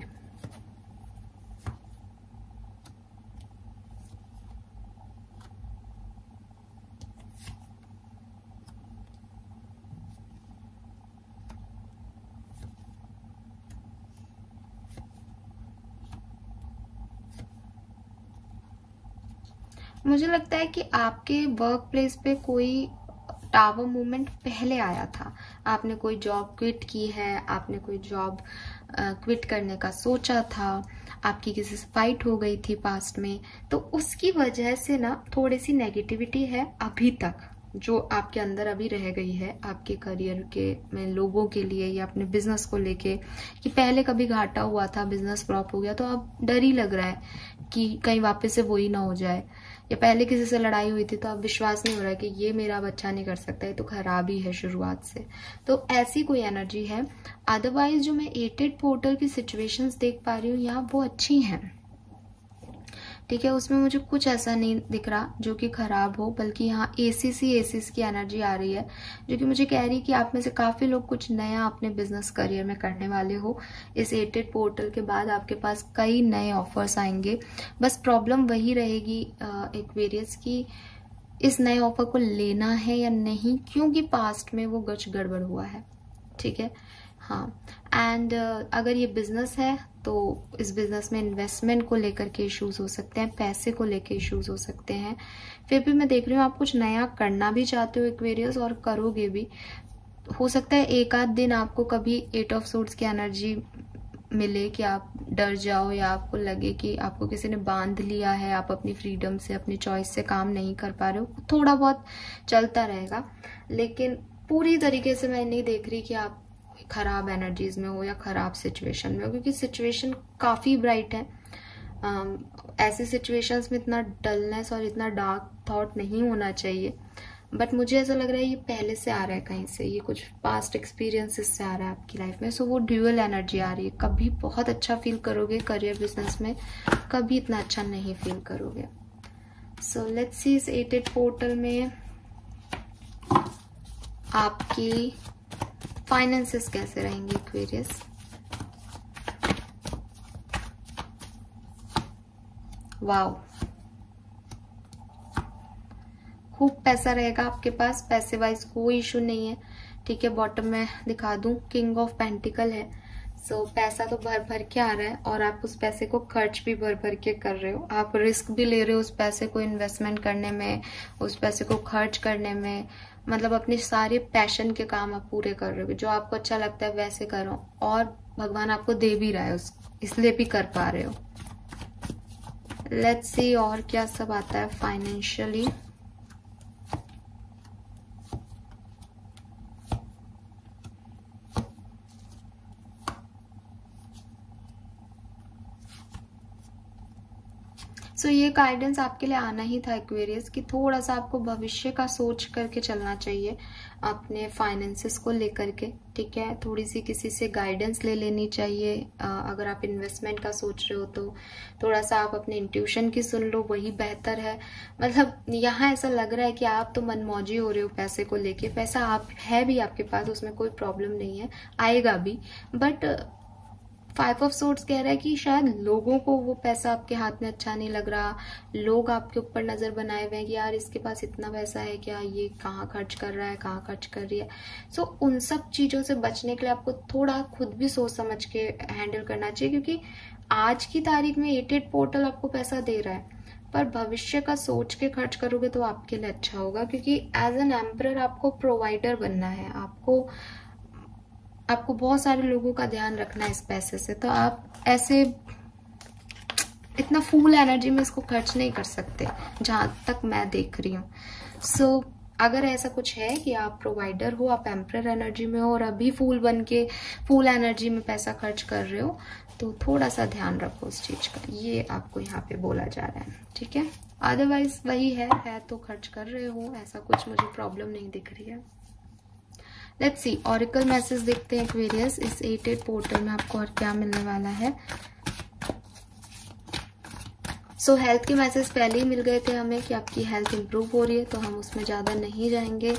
मुझे लगता है कि आपके वर्क प्लेस पे कोई टावर मूवमेंट पहले आया था। आपने कोई जॉब क्विट की है, आपने कोई जॉब क्विट करने का सोचा था, आपकी किसी से फाइट हो गई थी पास्ट में, तो उसकी वजह से ना थोड़ी सी नेगेटिविटी है अभी तक जो आपके अंदर अभी रह गई है आपके करियर के में लोगों के लिए या अपने बिजनेस को लेके, कि पहले कभी घाटा हुआ था, बिजनेस फ्लॉप हो गया, तो अब डर ही लग रहा है कि कहीं वापस से वही ना हो जाए, या पहले किसी से लड़ाई हुई थी तो अब विश्वास नहीं हो रहा है कि ये मेरा अब अच्छा नहीं कर सकता, ये तो खराब ही है शुरुआत से। तो ऐसी कोई एनर्जी है। अदरवाइज जो मैं 8 पोर्टल की सिचुएशंस देख पा रही हूँ यहाँ वो अच्छी हैं, ठीक है, उसमें मुझे कुछ ऐसा नहीं दिख रहा जो कि खराब हो, बल्कि यहाँ एसिस की एनर्जी आ रही है जो कि मुझे कह रही है कि आप में से काफी लोग कुछ नया अपने बिजनेस करियर में करने वाले हो। इस 8 पोर्टल के बाद आपके पास कई नए ऑफर्स आएंगे। बस प्रॉब्लम वही रहेगी एक्वेरियस की इस नए ऑफर को लेना है या नहीं, क्योंकि पास्ट में वो कुछ गड़बड़ हुआ है, ठीक है। हाँ, एंड अगर ये बिजनेस है तो इस बिजनेस में इन्वेस्टमेंट को लेकर के इश्यूज हो सकते हैं, पैसे को लेकर इश्यूज हो सकते हैं। फिर भी मैं देख रही हूँ आप कुछ नया करना भी चाहते हो एक्वेरियस, और करोगे भी। हो सकता है एक आध दिन आपको कभी 8 ऑफ सोर्ड्स की एनर्जी मिले कि आप डर जाओ या आपको लगे कि आपको किसी ने बांध लिया है, आप अपनी फ्रीडम से अपनी चॉइस से काम नहीं कर पा रहे हो। थोड़ा बहुत चलता रहेगा, लेकिन पूरी तरीके से मैं नहीं देख रही कि आप खराब एनर्जीज में हो या खराब सिचुएशन में हो, क्योंकि सिचुएशन काफी ब्राइट है। ऐसी सिचुएशंस में इतना डलनेस और इतना डार्क थॉट नहीं होना चाहिए, बट मुझे ऐसा लग रहा है ये पहले से आ रहा है कहीं से, ये कुछ पास्ट एक्सपीरियंसेस से आ रहा है आपकी लाइफ में। सो वो ड्यूअल एनर्जी आ रही है। कभी बहुत अच्छा फील करोगे करियर बिजनेस में, कभी इतना अच्छा नहीं फील करोगे। सो लेट्स सी इस 8 पोर्टल में आपकी फाइनेंसेस कैसे रहेंगे एक्वेरियस। वाओ, खूब पैसा रहेगा आपके पास, पैसे वाइज कोई इशू नहीं है, ठीक है। बॉटम में दिखा दूं, किंग ऑफ पेंटिकल है। सो पैसा तो भर भर के आ रहा है और आप उस पैसे को खर्च भी भर भर के कर रहे हो। आप रिस्क भी ले रहे हो उस पैसे को इन्वेस्टमेंट करने में, उस पैसे को खर्च करने में, मतलब अपने सारे पैशन के काम आप पूरे कर रहे हो, जो आपको अच्छा लगता है वैसे करो, और भगवान आपको दे भी रहा है इसलिए भी कर पा रहे हो। लेट्स सी और क्या सब आता है फाइनेंशियली। सो ये गाइडेंस आपके लिए आना ही था एक्वेरियस, कि थोड़ा सा आपको भविष्य का सोच करके चलना चाहिए अपने फाइनेंसेस को लेकर के, ठीक है। थोड़ी सी किसी से गाइडेंस ले लेनी चाहिए। अगर आप इन्वेस्टमेंट का सोच रहे हो तो थोड़ा सा आप अपने इंट्यूशन की सुन लो, वही बेहतर है। मतलब यहाँ ऐसा लग रहा है कि आप तो मनमौजी हो रहे हो पैसे को लेके। पैसा आप है भी आपके पास, उसमें कोई प्रॉब्लम नहीं है, आएगा भी, बट 5 ऑफ सोर्ड्स कह रहा है कि शायद लोगों को वो पैसा आपके हाथ में अच्छा नहीं लग रहा। लोग आपके ऊपर नजर बनाए हुए हैं कि यार इसके पास इतना पैसा है क्या, ये कहाँ खर्च कर रहा है, कहाँ खर्च कर रही है। सो उन सब चीजों से बचने के लिए आपको थोड़ा खुद भी सोच समझ के हैंडल करना चाहिए, क्योंकि आज की तारीख में 88 पोर्टल आपको पैसा दे रहा है, पर भविष्य का सोच के खर्च करोगे तो आपके लिए अच्छा होगा। क्योंकि एज एन एम्परर आपको प्रोवाइडर बनना है, आपको बहुत सारे लोगों का ध्यान रखना है इस पैसे से। तो आप ऐसे इतना फूल एनर्जी में इसको खर्च नहीं कर सकते, जहां तक मैं देख रही हूँ। सो अगर ऐसा कुछ है कि आप प्रोवाइडर हो, आप एम्परर एनर्जी में हो और अभी फूल बन के फूल एनर्जी में पैसा खर्च कर रहे हो, तो थोड़ा सा ध्यान रखो उस चीज का, ये आपको यहाँ पे बोला जा रहा है, ठीक है। अदरवाइज वही है तो खर्च कर रहे हो, ऐसा कुछ मुझे प्रॉब्लम नहीं दिख रही है। लेट्स सी ऑरिकल मैसेज देखते हैं एक्वेरियस, इस 88 पोर्टल में आपको और क्या मिलने वाला है। सो हेल्थ के मैसेज पहले ही मिल गए थे हमें कि आपकी हेल्थ इंप्रूव हो रही है, तो हम उसमें ज्यादा नहीं जाएंगे।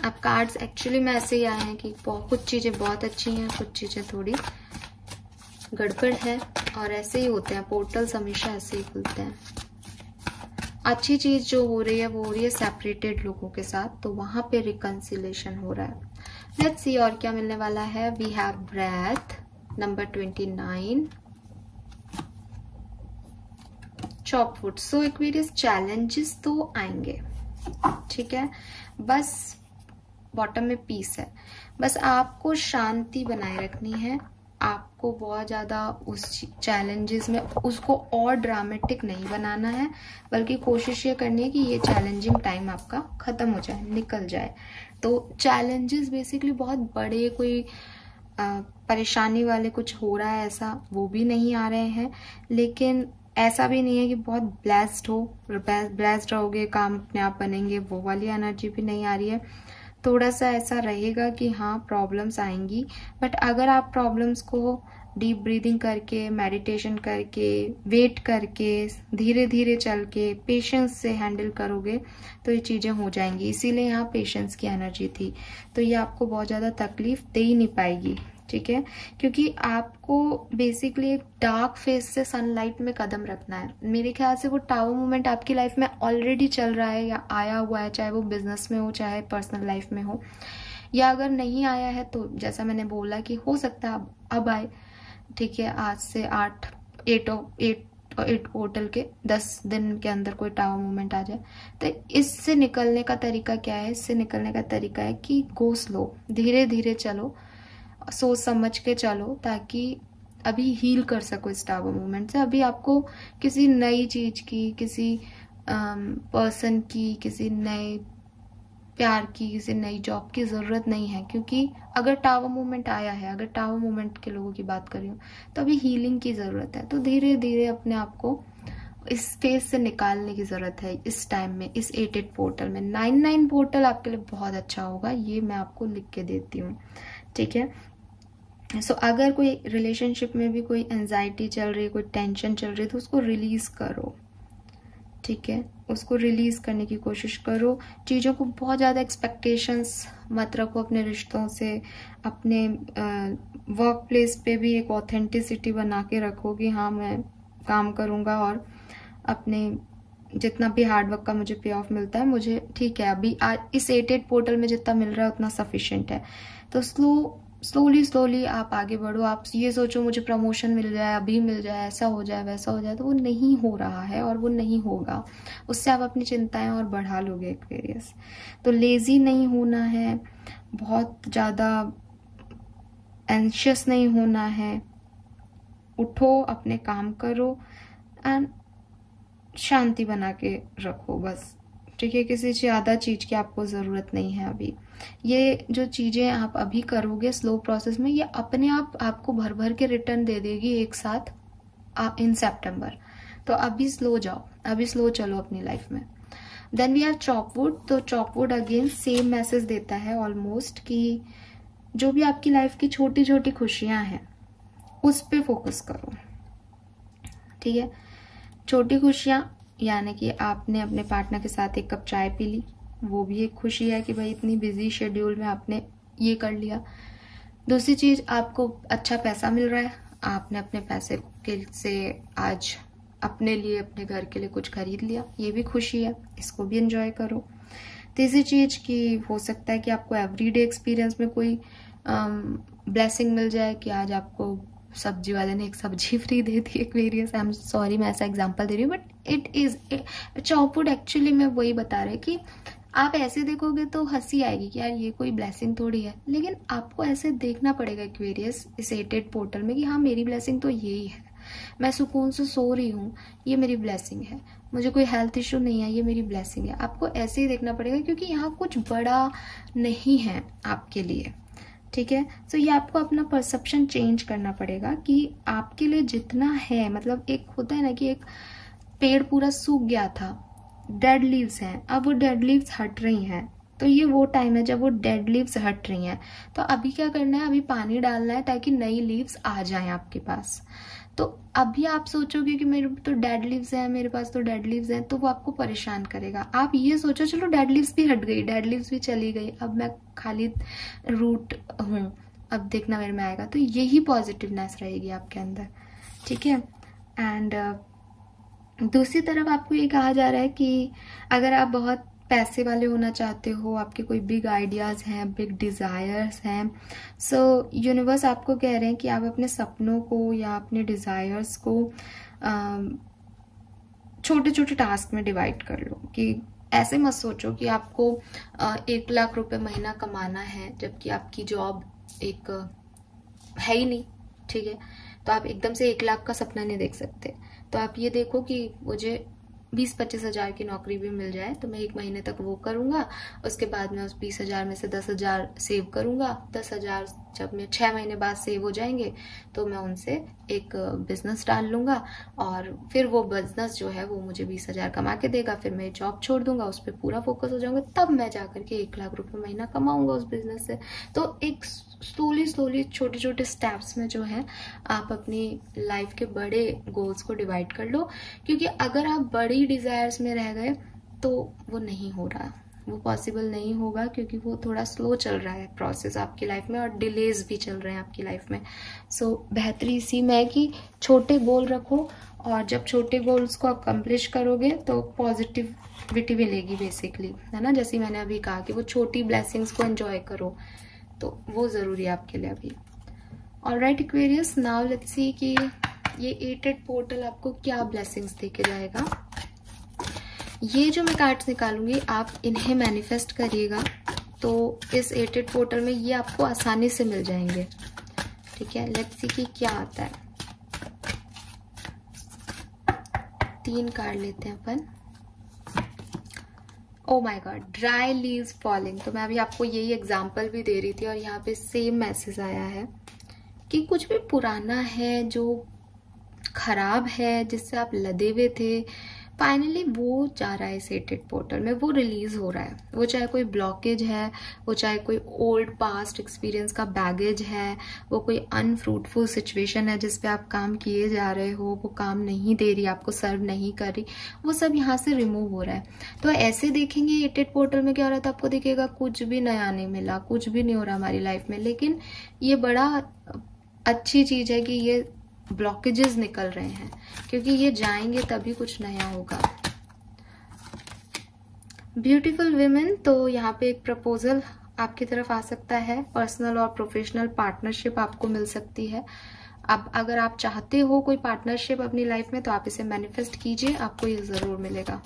अब कार्ड्स एक्चुअली में ऐसे ही आए हैं कि कुछ चीजें बहुत अच्छी हैं, कुछ चीजें थोड़ी गड़बड़ है, और ऐसे ही होते हैं पोर्टल्स, हमेशा ऐसे ही खुलते हैं। अच्छी चीज जो हो रही है वो हो रही है सेपरेटेड लोगों के साथ, तो वहां पे रिकंसिलेशन हो रहा है। लेट्स सी और क्या मिलने वाला है। We have breath number 29, chop food. So aquarius challenges तो आएंगे, ठीक है, बस बॉटम में पीस है। बस आपको शांति बनाए रखनी है, आपको बहुत ज्यादा उस चैलेंजेस में उसको और ड्रामेटिक नहीं बनाना है, बल्कि कोशिश ये करनी है कि ये चैलेंजिंग टाइम आपका खत्म हो जाए, निकल जाए। तो चैलेंजेस बेसिकली बहुत बड़े कोई परेशानी वाले कुछ हो रहा है ऐसा वो भी नहीं आ रहे हैं, लेकिन ऐसा भी नहीं है कि बहुत ब्लेस्ड रहोगे, काम अपने आप बनेंगे, वो वाली एनर्जी भी नहीं आ रही है। थोड़ा सा ऐसा रहेगा कि हाँ प्रॉब्लम्स आएंगी, बट अगर आप प्रॉब्लम्स को डीप ब्रीदिंग करके, मेडिटेशन करके, वेट करके, धीरे धीरे चल के, पेशेंस से हैंडल करोगे तो ये चीजें हो जाएंगी। इसीलिए यहाँ पेशेंस की एनर्जी थी, तो ये आपको बहुत ज्यादा तकलीफ दे ही नहीं पाएगी, ठीक है, क्योंकि आपको बेसिकली एक डार्क फेस से सनलाइट में कदम रखना है। मेरे ख्याल से वो टावर मूवमेंट आपकी लाइफ में ऑलरेडी चल रहा है या आया हुआ है, चाहे वो बिजनेस में हो चाहे पर्सनल लाइफ में हो, या अगर नहीं आया है तो जैसा मैंने बोला कि हो सकता है अब आए, ठीक है। आज से 8 पोर्टल के 10 दिन के अंदर कोई टावर मूवमेंट आ जाए, तो इससे निकलने का तरीका क्या है? इससे निकलने का तरीका है कि गो स्लो, धीरे धीरे चलो, सोच समझ के चलो, ताकि अभी हील कर सको इस टावर मूवमेंट से। अभी आपको किसी नई चीज की, किसी पर्सन की, किसी नए प्यार की, किसी नई जॉब की जरूरत नहीं है, क्योंकि अगर टावर मूवमेंट आया है, अगर टावर मूवमेंट के लोगों की बात कर रही हूँ, तो अभी हीलिंग की जरूरत है। तो धीरे धीरे अपने आप को इस स्पेस से निकालने की जरूरत है इस टाइम में, इस 88 पोर्टल में। 99 पोर्टल आपके लिए बहुत अच्छा होगा, ये मैं आपको लिख के देती हूँ, ठीक है। सो अगर कोई रिलेशनशिप में भी कोई एंजाइटी चल रही है, कोई टेंशन चल रही है, तो उसको रिलीज करो, ठीक है, उसको रिलीज करने की कोशिश करो। चीजों को बहुत ज्यादा एक्सपेक्टेशंस मत रखो अपने रिश्तों से। अपने वर्क प्लेस पे भी एक ऑथेंटिसिटी बना के रखो कि हाँ मैं काम करूंगा और अपने जितना भी हार्डवर्क का मुझे पे ऑफ मिलता है, मुझे ठीक है, अभी इस 88 पोर्टल में जितना मिल रहा है उतना सफिशिएंट है। तो स्लोली आप आगे बढ़ो। आप ये सोचो मुझे प्रमोशन मिल जाए, अभी मिल जाए, ऐसा हो जाए, वैसा हो जाए, तो वो नहीं हो रहा है और वो नहीं होगा। उससे आप अपनी चिंताएं और बढ़ा लोगे एक्वेरियस। तो लेजी नहीं होना है, बहुत ज्यादा एंशियस नहीं होना है। उठो, अपने काम करो एंड शांति बना के रखो बस, ठीक है। किसी ज्यादा चीज की आपको जरूरत नहीं है अभी। ये जो चीज़ें आप अभी करोगे स्लो प्रोसेस में, ये अपने आप आपको भर भर के रिटर्न दे देगी एक साथ इन सितंबर। तो अभी स्लो जाओ, अभी स्लो चलो अपनी लाइफ में। Then we have chop wood. तो चॉपवुड अगेन सेम मैसेज देता है ऑलमोस्ट कि जो भी आपकी लाइफ की छोटी छोटी खुशियां हैं उस पे फोकस करो, ठीक है। छोटी खुशियां यानी कि आपने अपने पार्टनर के साथ एक कप चाय पी ली, वो भी एक खुशी है कि भाई इतनी बिजी शेड्यूल में आपने ये कर लिया। दूसरी चीज, आपको अच्छा पैसा मिल रहा है, आपने अपने पैसे के से आज अपने लिए, अपने घर के लिए कुछ खरीद लिया, ये भी खुशी है, इसको भी एंजॉय करो। तीसरी चीज कि हो सकता है कि आपको एवरीडे एक्सपीरियंस में कोई ब्लेसिंग मिल जाए कि आज आपको सब्जी वाले ने एक सब्जी free they the Aquarius. I am sorry मैं ऐसा एग्जांपल दे रही हूँ, बट इट इज चॉपवुड एक्चुअली में वही बता रहे कि आप ऐसे देखोगे तो हंसी आएगी कि यार ये कोई ब्लेसिंग थोड़ी है, लेकिन आपको ऐसे देखना पड़ेगा एक्वेरियस इस 8 पोर्टल में कि हाँ मेरी ब्लेसिंग तो यही है, मैं सुकून से सो रही हूँ, ये मेरी ब्लेसिंग है, मुझे कोई हेल्थ इश्यू नहीं है, ये मेरी ब्लेसिंग है। आपको ऐसे ही देखना पड़ेगा क्योंकि यहाँ कुछ बड़ा नहीं है आपके लिए, ठीक है। सो ये आपको अपना परसेप्शन चेंज करना पड़ेगा कि आपके लिए जितना है, मतलब एक होता है ना कि एक पेड़ पूरा सूख गया था, डेड लीव्स हैं, अब वो डेड लीव्स हट रही हैं, तो ये वो टाइम है जब वो डेड लीव्स हट रही हैं। तो अभी क्या करना है, अभी पानी डालना है ताकि नई लीव्स आ जाएं आपके पास। तो अभी आप सोचोगे कि मेरे तो डेड लीव्स हैं, मेरे पास तो डेड लीव्स हैं, तो वो आपको परेशान करेगा। आप ये सोचो चलो डेड लीव्स भी हट गई, डेड लीव्स भी चली गई, अब मैं खाली रूट हूँ, अब देखना मेरे में आएगा। तो यही पॉजिटिवनेस रहेगी आपके अंदर, ठीक है। एंड दूसरी तरफ आपको ये कहा जा रहा है कि अगर आप बहुत पैसे वाले होना चाहते हो, आपके कोई बिग आइडियाज हैं, बिग डिजायर्स हैं, सो यूनिवर्स आपको कह रहे हैं कि आप अपने सपनों को या अपने डिजायर्स को छोटे छोटे टास्क में डिवाइड कर लो। कि ऐसे मत सोचो कि आपको 1 लाख रुपए महीना कमाना है जबकि आपकी जॉब एक है ही नहीं, ठीक है। तो आप एकदम से 1 लाख का सपना नहीं देख सकते। तो आप ये देखो कि मुझे 20-25 हजार की नौकरी भी मिल जाए तो मैं 1 महीने तक वो करूंगा, उसके बाद मैं उस 20 हजार में से 10 हजार सेव करूंगा। 10 हजार जब मैं 6 महीने बाद सेव हो जाएंगे तो मैं उनसे एक बिजनेस डाल लूंगा और फिर वो बिजनेस जो है वो मुझे 20 हजार कमा के देगा। फिर मैं जॉब छोड़ दूंगा, उस पर पूरा फोकस हो जाऊंगा, तब मैं जाकर के 1 लाख रुपए महीना कमाऊंगा उस बिजनेस से। तो एक स्लोली छोटे छोटे स्टेप्स में जो है आप अपनी लाइफ के बड़े गोल्स को डिवाइड कर लो, क्योंकि अगर आप बड़ी डिजायर्स में रह गए तो वो नहीं हो रहा, वो पॉसिबल नहीं होगा, क्योंकि वो थोड़ा स्लो चल रहा है प्रोसेस आपकी लाइफ में और डिलेज भी चल रहे हैं आपकी लाइफ में। सो बेहतरी इसी में है कि छोटे गोल रखो और जब छोटे गोल्स को अकम्प्लिश करोगे तो पॉजिटिविटी मिलेगी बेसिकली, है ना। जैसे मैंने अभी कहा कि वो छोटी ब्लेसिंग्स को एंजॉय करो, तो वो जरूरी है आपके लिए अभी। Alright Aquarius, now let's see कि ये 8 पोर्टल आपको क्या ब्लेसिंग्स देके जाएगा। ये जो मैं कार्ड्स निकालूंगी आप इन्हें मैनिफेस्ट करिएगा, तो इस 8 पोर्टल में ये आपको आसानी से मिल जाएंगे, ठीक है। लेट्स सी कि क्या आता है। 3 कार्ड लेते हैं अपन। Oh my god, dry leaves falling. तो मैं अभी आपको यही एग्जांपल भी दे रही थी और यहाँ पे सेम मैसेज आया है कि कुछ भी पुराना है जो खराब है, जिससे आप लदे हुए थे, फाइनली वो जा रहा है इस 8 पोर्टल में, वो रिलीज हो रहा है। वो चाहे कोई ब्लॉकेज है, वो चाहे कोई ओल्ड पास्ट एक्सपीरियंस का बैगेज है, वो कोई अनफ्रूटफुल सिचुएशन है जिस पे आप काम किए जा रहे हो, वो काम नहीं दे रही, आपको सर्व नहीं कर रही, वो सब यहाँ से रिमूव हो रहा है। तो ऐसे देखेंगे 8 पोर्टल में क्या हो रहा है, तो आपको दिखेगा कुछ भी नया नहीं मिला, कुछ भी नहीं हो रहा हमारी लाइफ में। लेकिन ये बड़ा अच्छी चीज है कि ये ब्लॉकेजेस निकल रहे हैं, क्योंकि ये जाएंगे तभी कुछ नया होगा। ब्यूटीफुल विमेन, तो यहाँ पे एक प्रपोजल आपकी तरफ आ सकता है, पर्सनल और प्रोफेशनल पार्टनरशिप आपको मिल सकती है। अब अगर आप चाहते हो कोई पार्टनरशिप अपनी लाइफ में तो आप इसे मैनिफेस्ट कीजिए, आपको ये जरूर मिलेगा।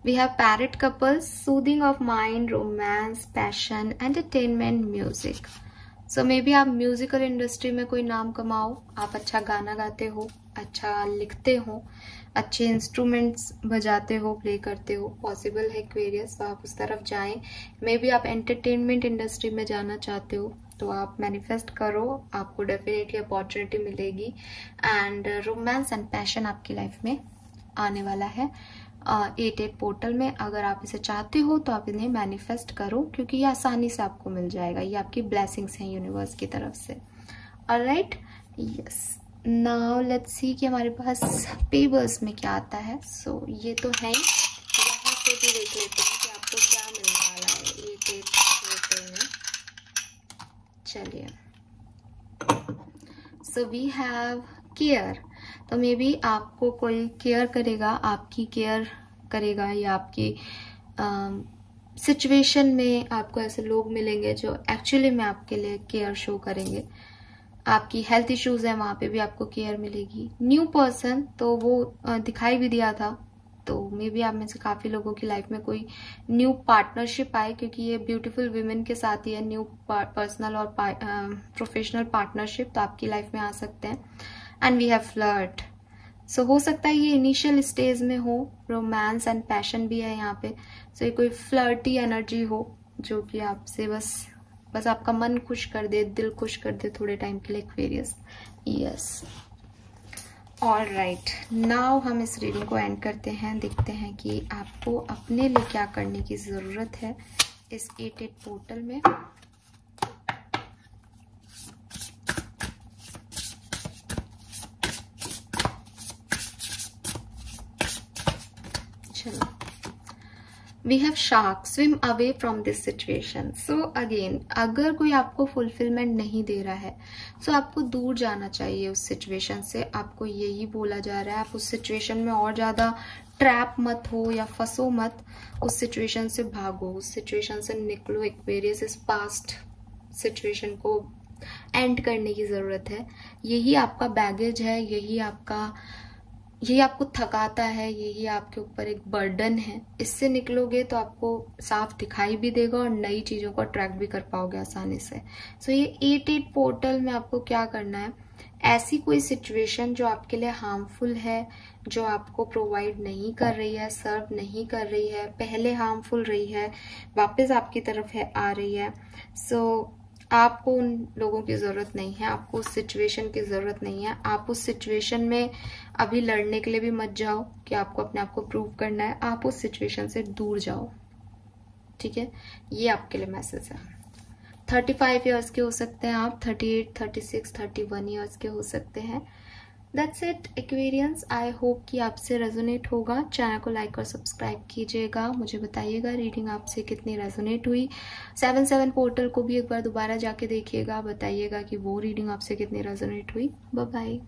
We have parrot couples, soothing of mind, romance, passion, entertainment, music. So maybe आप म्यूजिकल इंडस्ट्री में कोई नाम कमाओ, आप अच्छा गाना गाते हो, अच्छा लिखते हो, अच्छे इंस्ट्रूमेंट्स बजाते हो, प्ले करते हो, पॉसिबल है एक्वेरियस, तो आप उस तरफ जाएं। मे बी आप एंटरटेनमेंट इंडस्ट्री में जाना चाहते हो तो आप मैनिफेस्ट करो, आपको डेफिनेटली अपॉर्चुनिटी मिलेगी। एंड रोमांस एंड पैशन आपकी लाइफ में आने वाला है 8-8 पोर्टल में। अगर आप इसे चाहते हो तो आप इन्हें मैनिफेस्ट करो, क्योंकि ये आसानी से आपको मिल जाएगा, ये आपकी ब्लेसिंग्स हैं यूनिवर्स की तरफ से। Alright, yes, now let's see कि हमारे पास पेपर्स में क्या आता है। सो ये तो है, यहाँ से भी देख लेते हैं कि आपको क्या मिलने वाला है 8-8 पोर्टल में। चलिए, सो वी हैव केयर। तो मे बी आपको कोई केयर करेगा, आपकी केयर करेगा, या आपकी सिचुएशन में आपको ऐसे लोग मिलेंगे जो एक्चुअली में आपके लिए केयर शो करेंगे। आपकी हेल्थ इश्यूज है, वहां पे भी आपको केयर मिलेगी। न्यू पर्सन, तो वो दिखाई भी दिया था, तो मे बी आप में से काफी लोगों की लाइफ में कोई न्यू पार्टनरशिप आए, क्योंकि ये ब्यूटीफुल विमेन के साथ ही है, न्यू पर्सनल और प्रोफेशनल पार्टनरशिप तो आपकी लाइफ में आ सकते हैं। एंड वी हैव फ्लर्ट, सो हो सकता है ये इनिशियल स्टेज में हो। रोमांस एंड पैशन भी है यहाँ पे, सो ये कोई फ्लर्टी एनर्जी हो जो कि आपसे बस आपका मन खुश कर दे, दिल खुश कर दे थोड़े टाइम के लिए एक्वेरियस। यस, ऑलराइट, नाउ हम इस रीडिंग को एंड करते हैं। देखते हैं कि आपको अपने लिए क्या करने की जरूरत है इस 8-8 पोर्टल में। चलो, we have shark, swim away from this situation. So again, अगर कोई आपको फुलफिलमेंट नहीं दे रहा है सो आपको दूर जाना चाहिए उस सिचुएशन से। आपको यही बोला जा रहा है, आप उस सिचुएशन में और ज्यादा ट्रैप मत हो या फंसो मत, उस सिचुएशन से भागो, उस सिचुएशन से निकलो। एक्वेरियस, इस पास्ट सिचुएशन को एंड करने की जरूरत है। यही आपका बैगेज है, यही आपको थकाता है, यही आपके ऊपर एक बर्डन है। इससे निकलोगे तो आपको साफ दिखाई भी देगा और नई चीजों को ट्रैक भी कर पाओगे आसानी से। सो ये 8-8 पोर्टल में आपको क्या करना है, ऐसी कोई सिचुएशन जो आपके लिए हार्मफुल है, जो आपको प्रोवाइड नहीं कर रही है, सर्व नहीं कर रही है, पहले हार्मफुल रही है, वापस आपकी तरफ आ रही है, सो आपको उन लोगों की जरूरत नहीं है, आपको उस सिचुएशन की जरूरत नहीं है। आप उस सिचुएशन में अभी लड़ने के लिए भी मत जाओ कि आपको अपने आप को प्रूव करना है, आप उस सिचुएशन से दूर जाओ। ठीक है, ये आपके लिए मैसेज है। 35 इयर्स के हो सकते हैं आप, 38, 36, 31 इयर्स के हो सकते हैं। That's it Aquarians, I hope कि आपसे रेजोनेट होगा। चैनल को लाइक और सब्सक्राइब कीजिएगा, मुझे बताइएगा रीडिंग आपसे कितनी रेजोनेट हुई। 7-7 पोर्टल को भी एक बार दोबारा जाके देखिएगा, बताइएगा कि वो रीडिंग आपसे कितनी रेजोनेट हुई। Bye bye.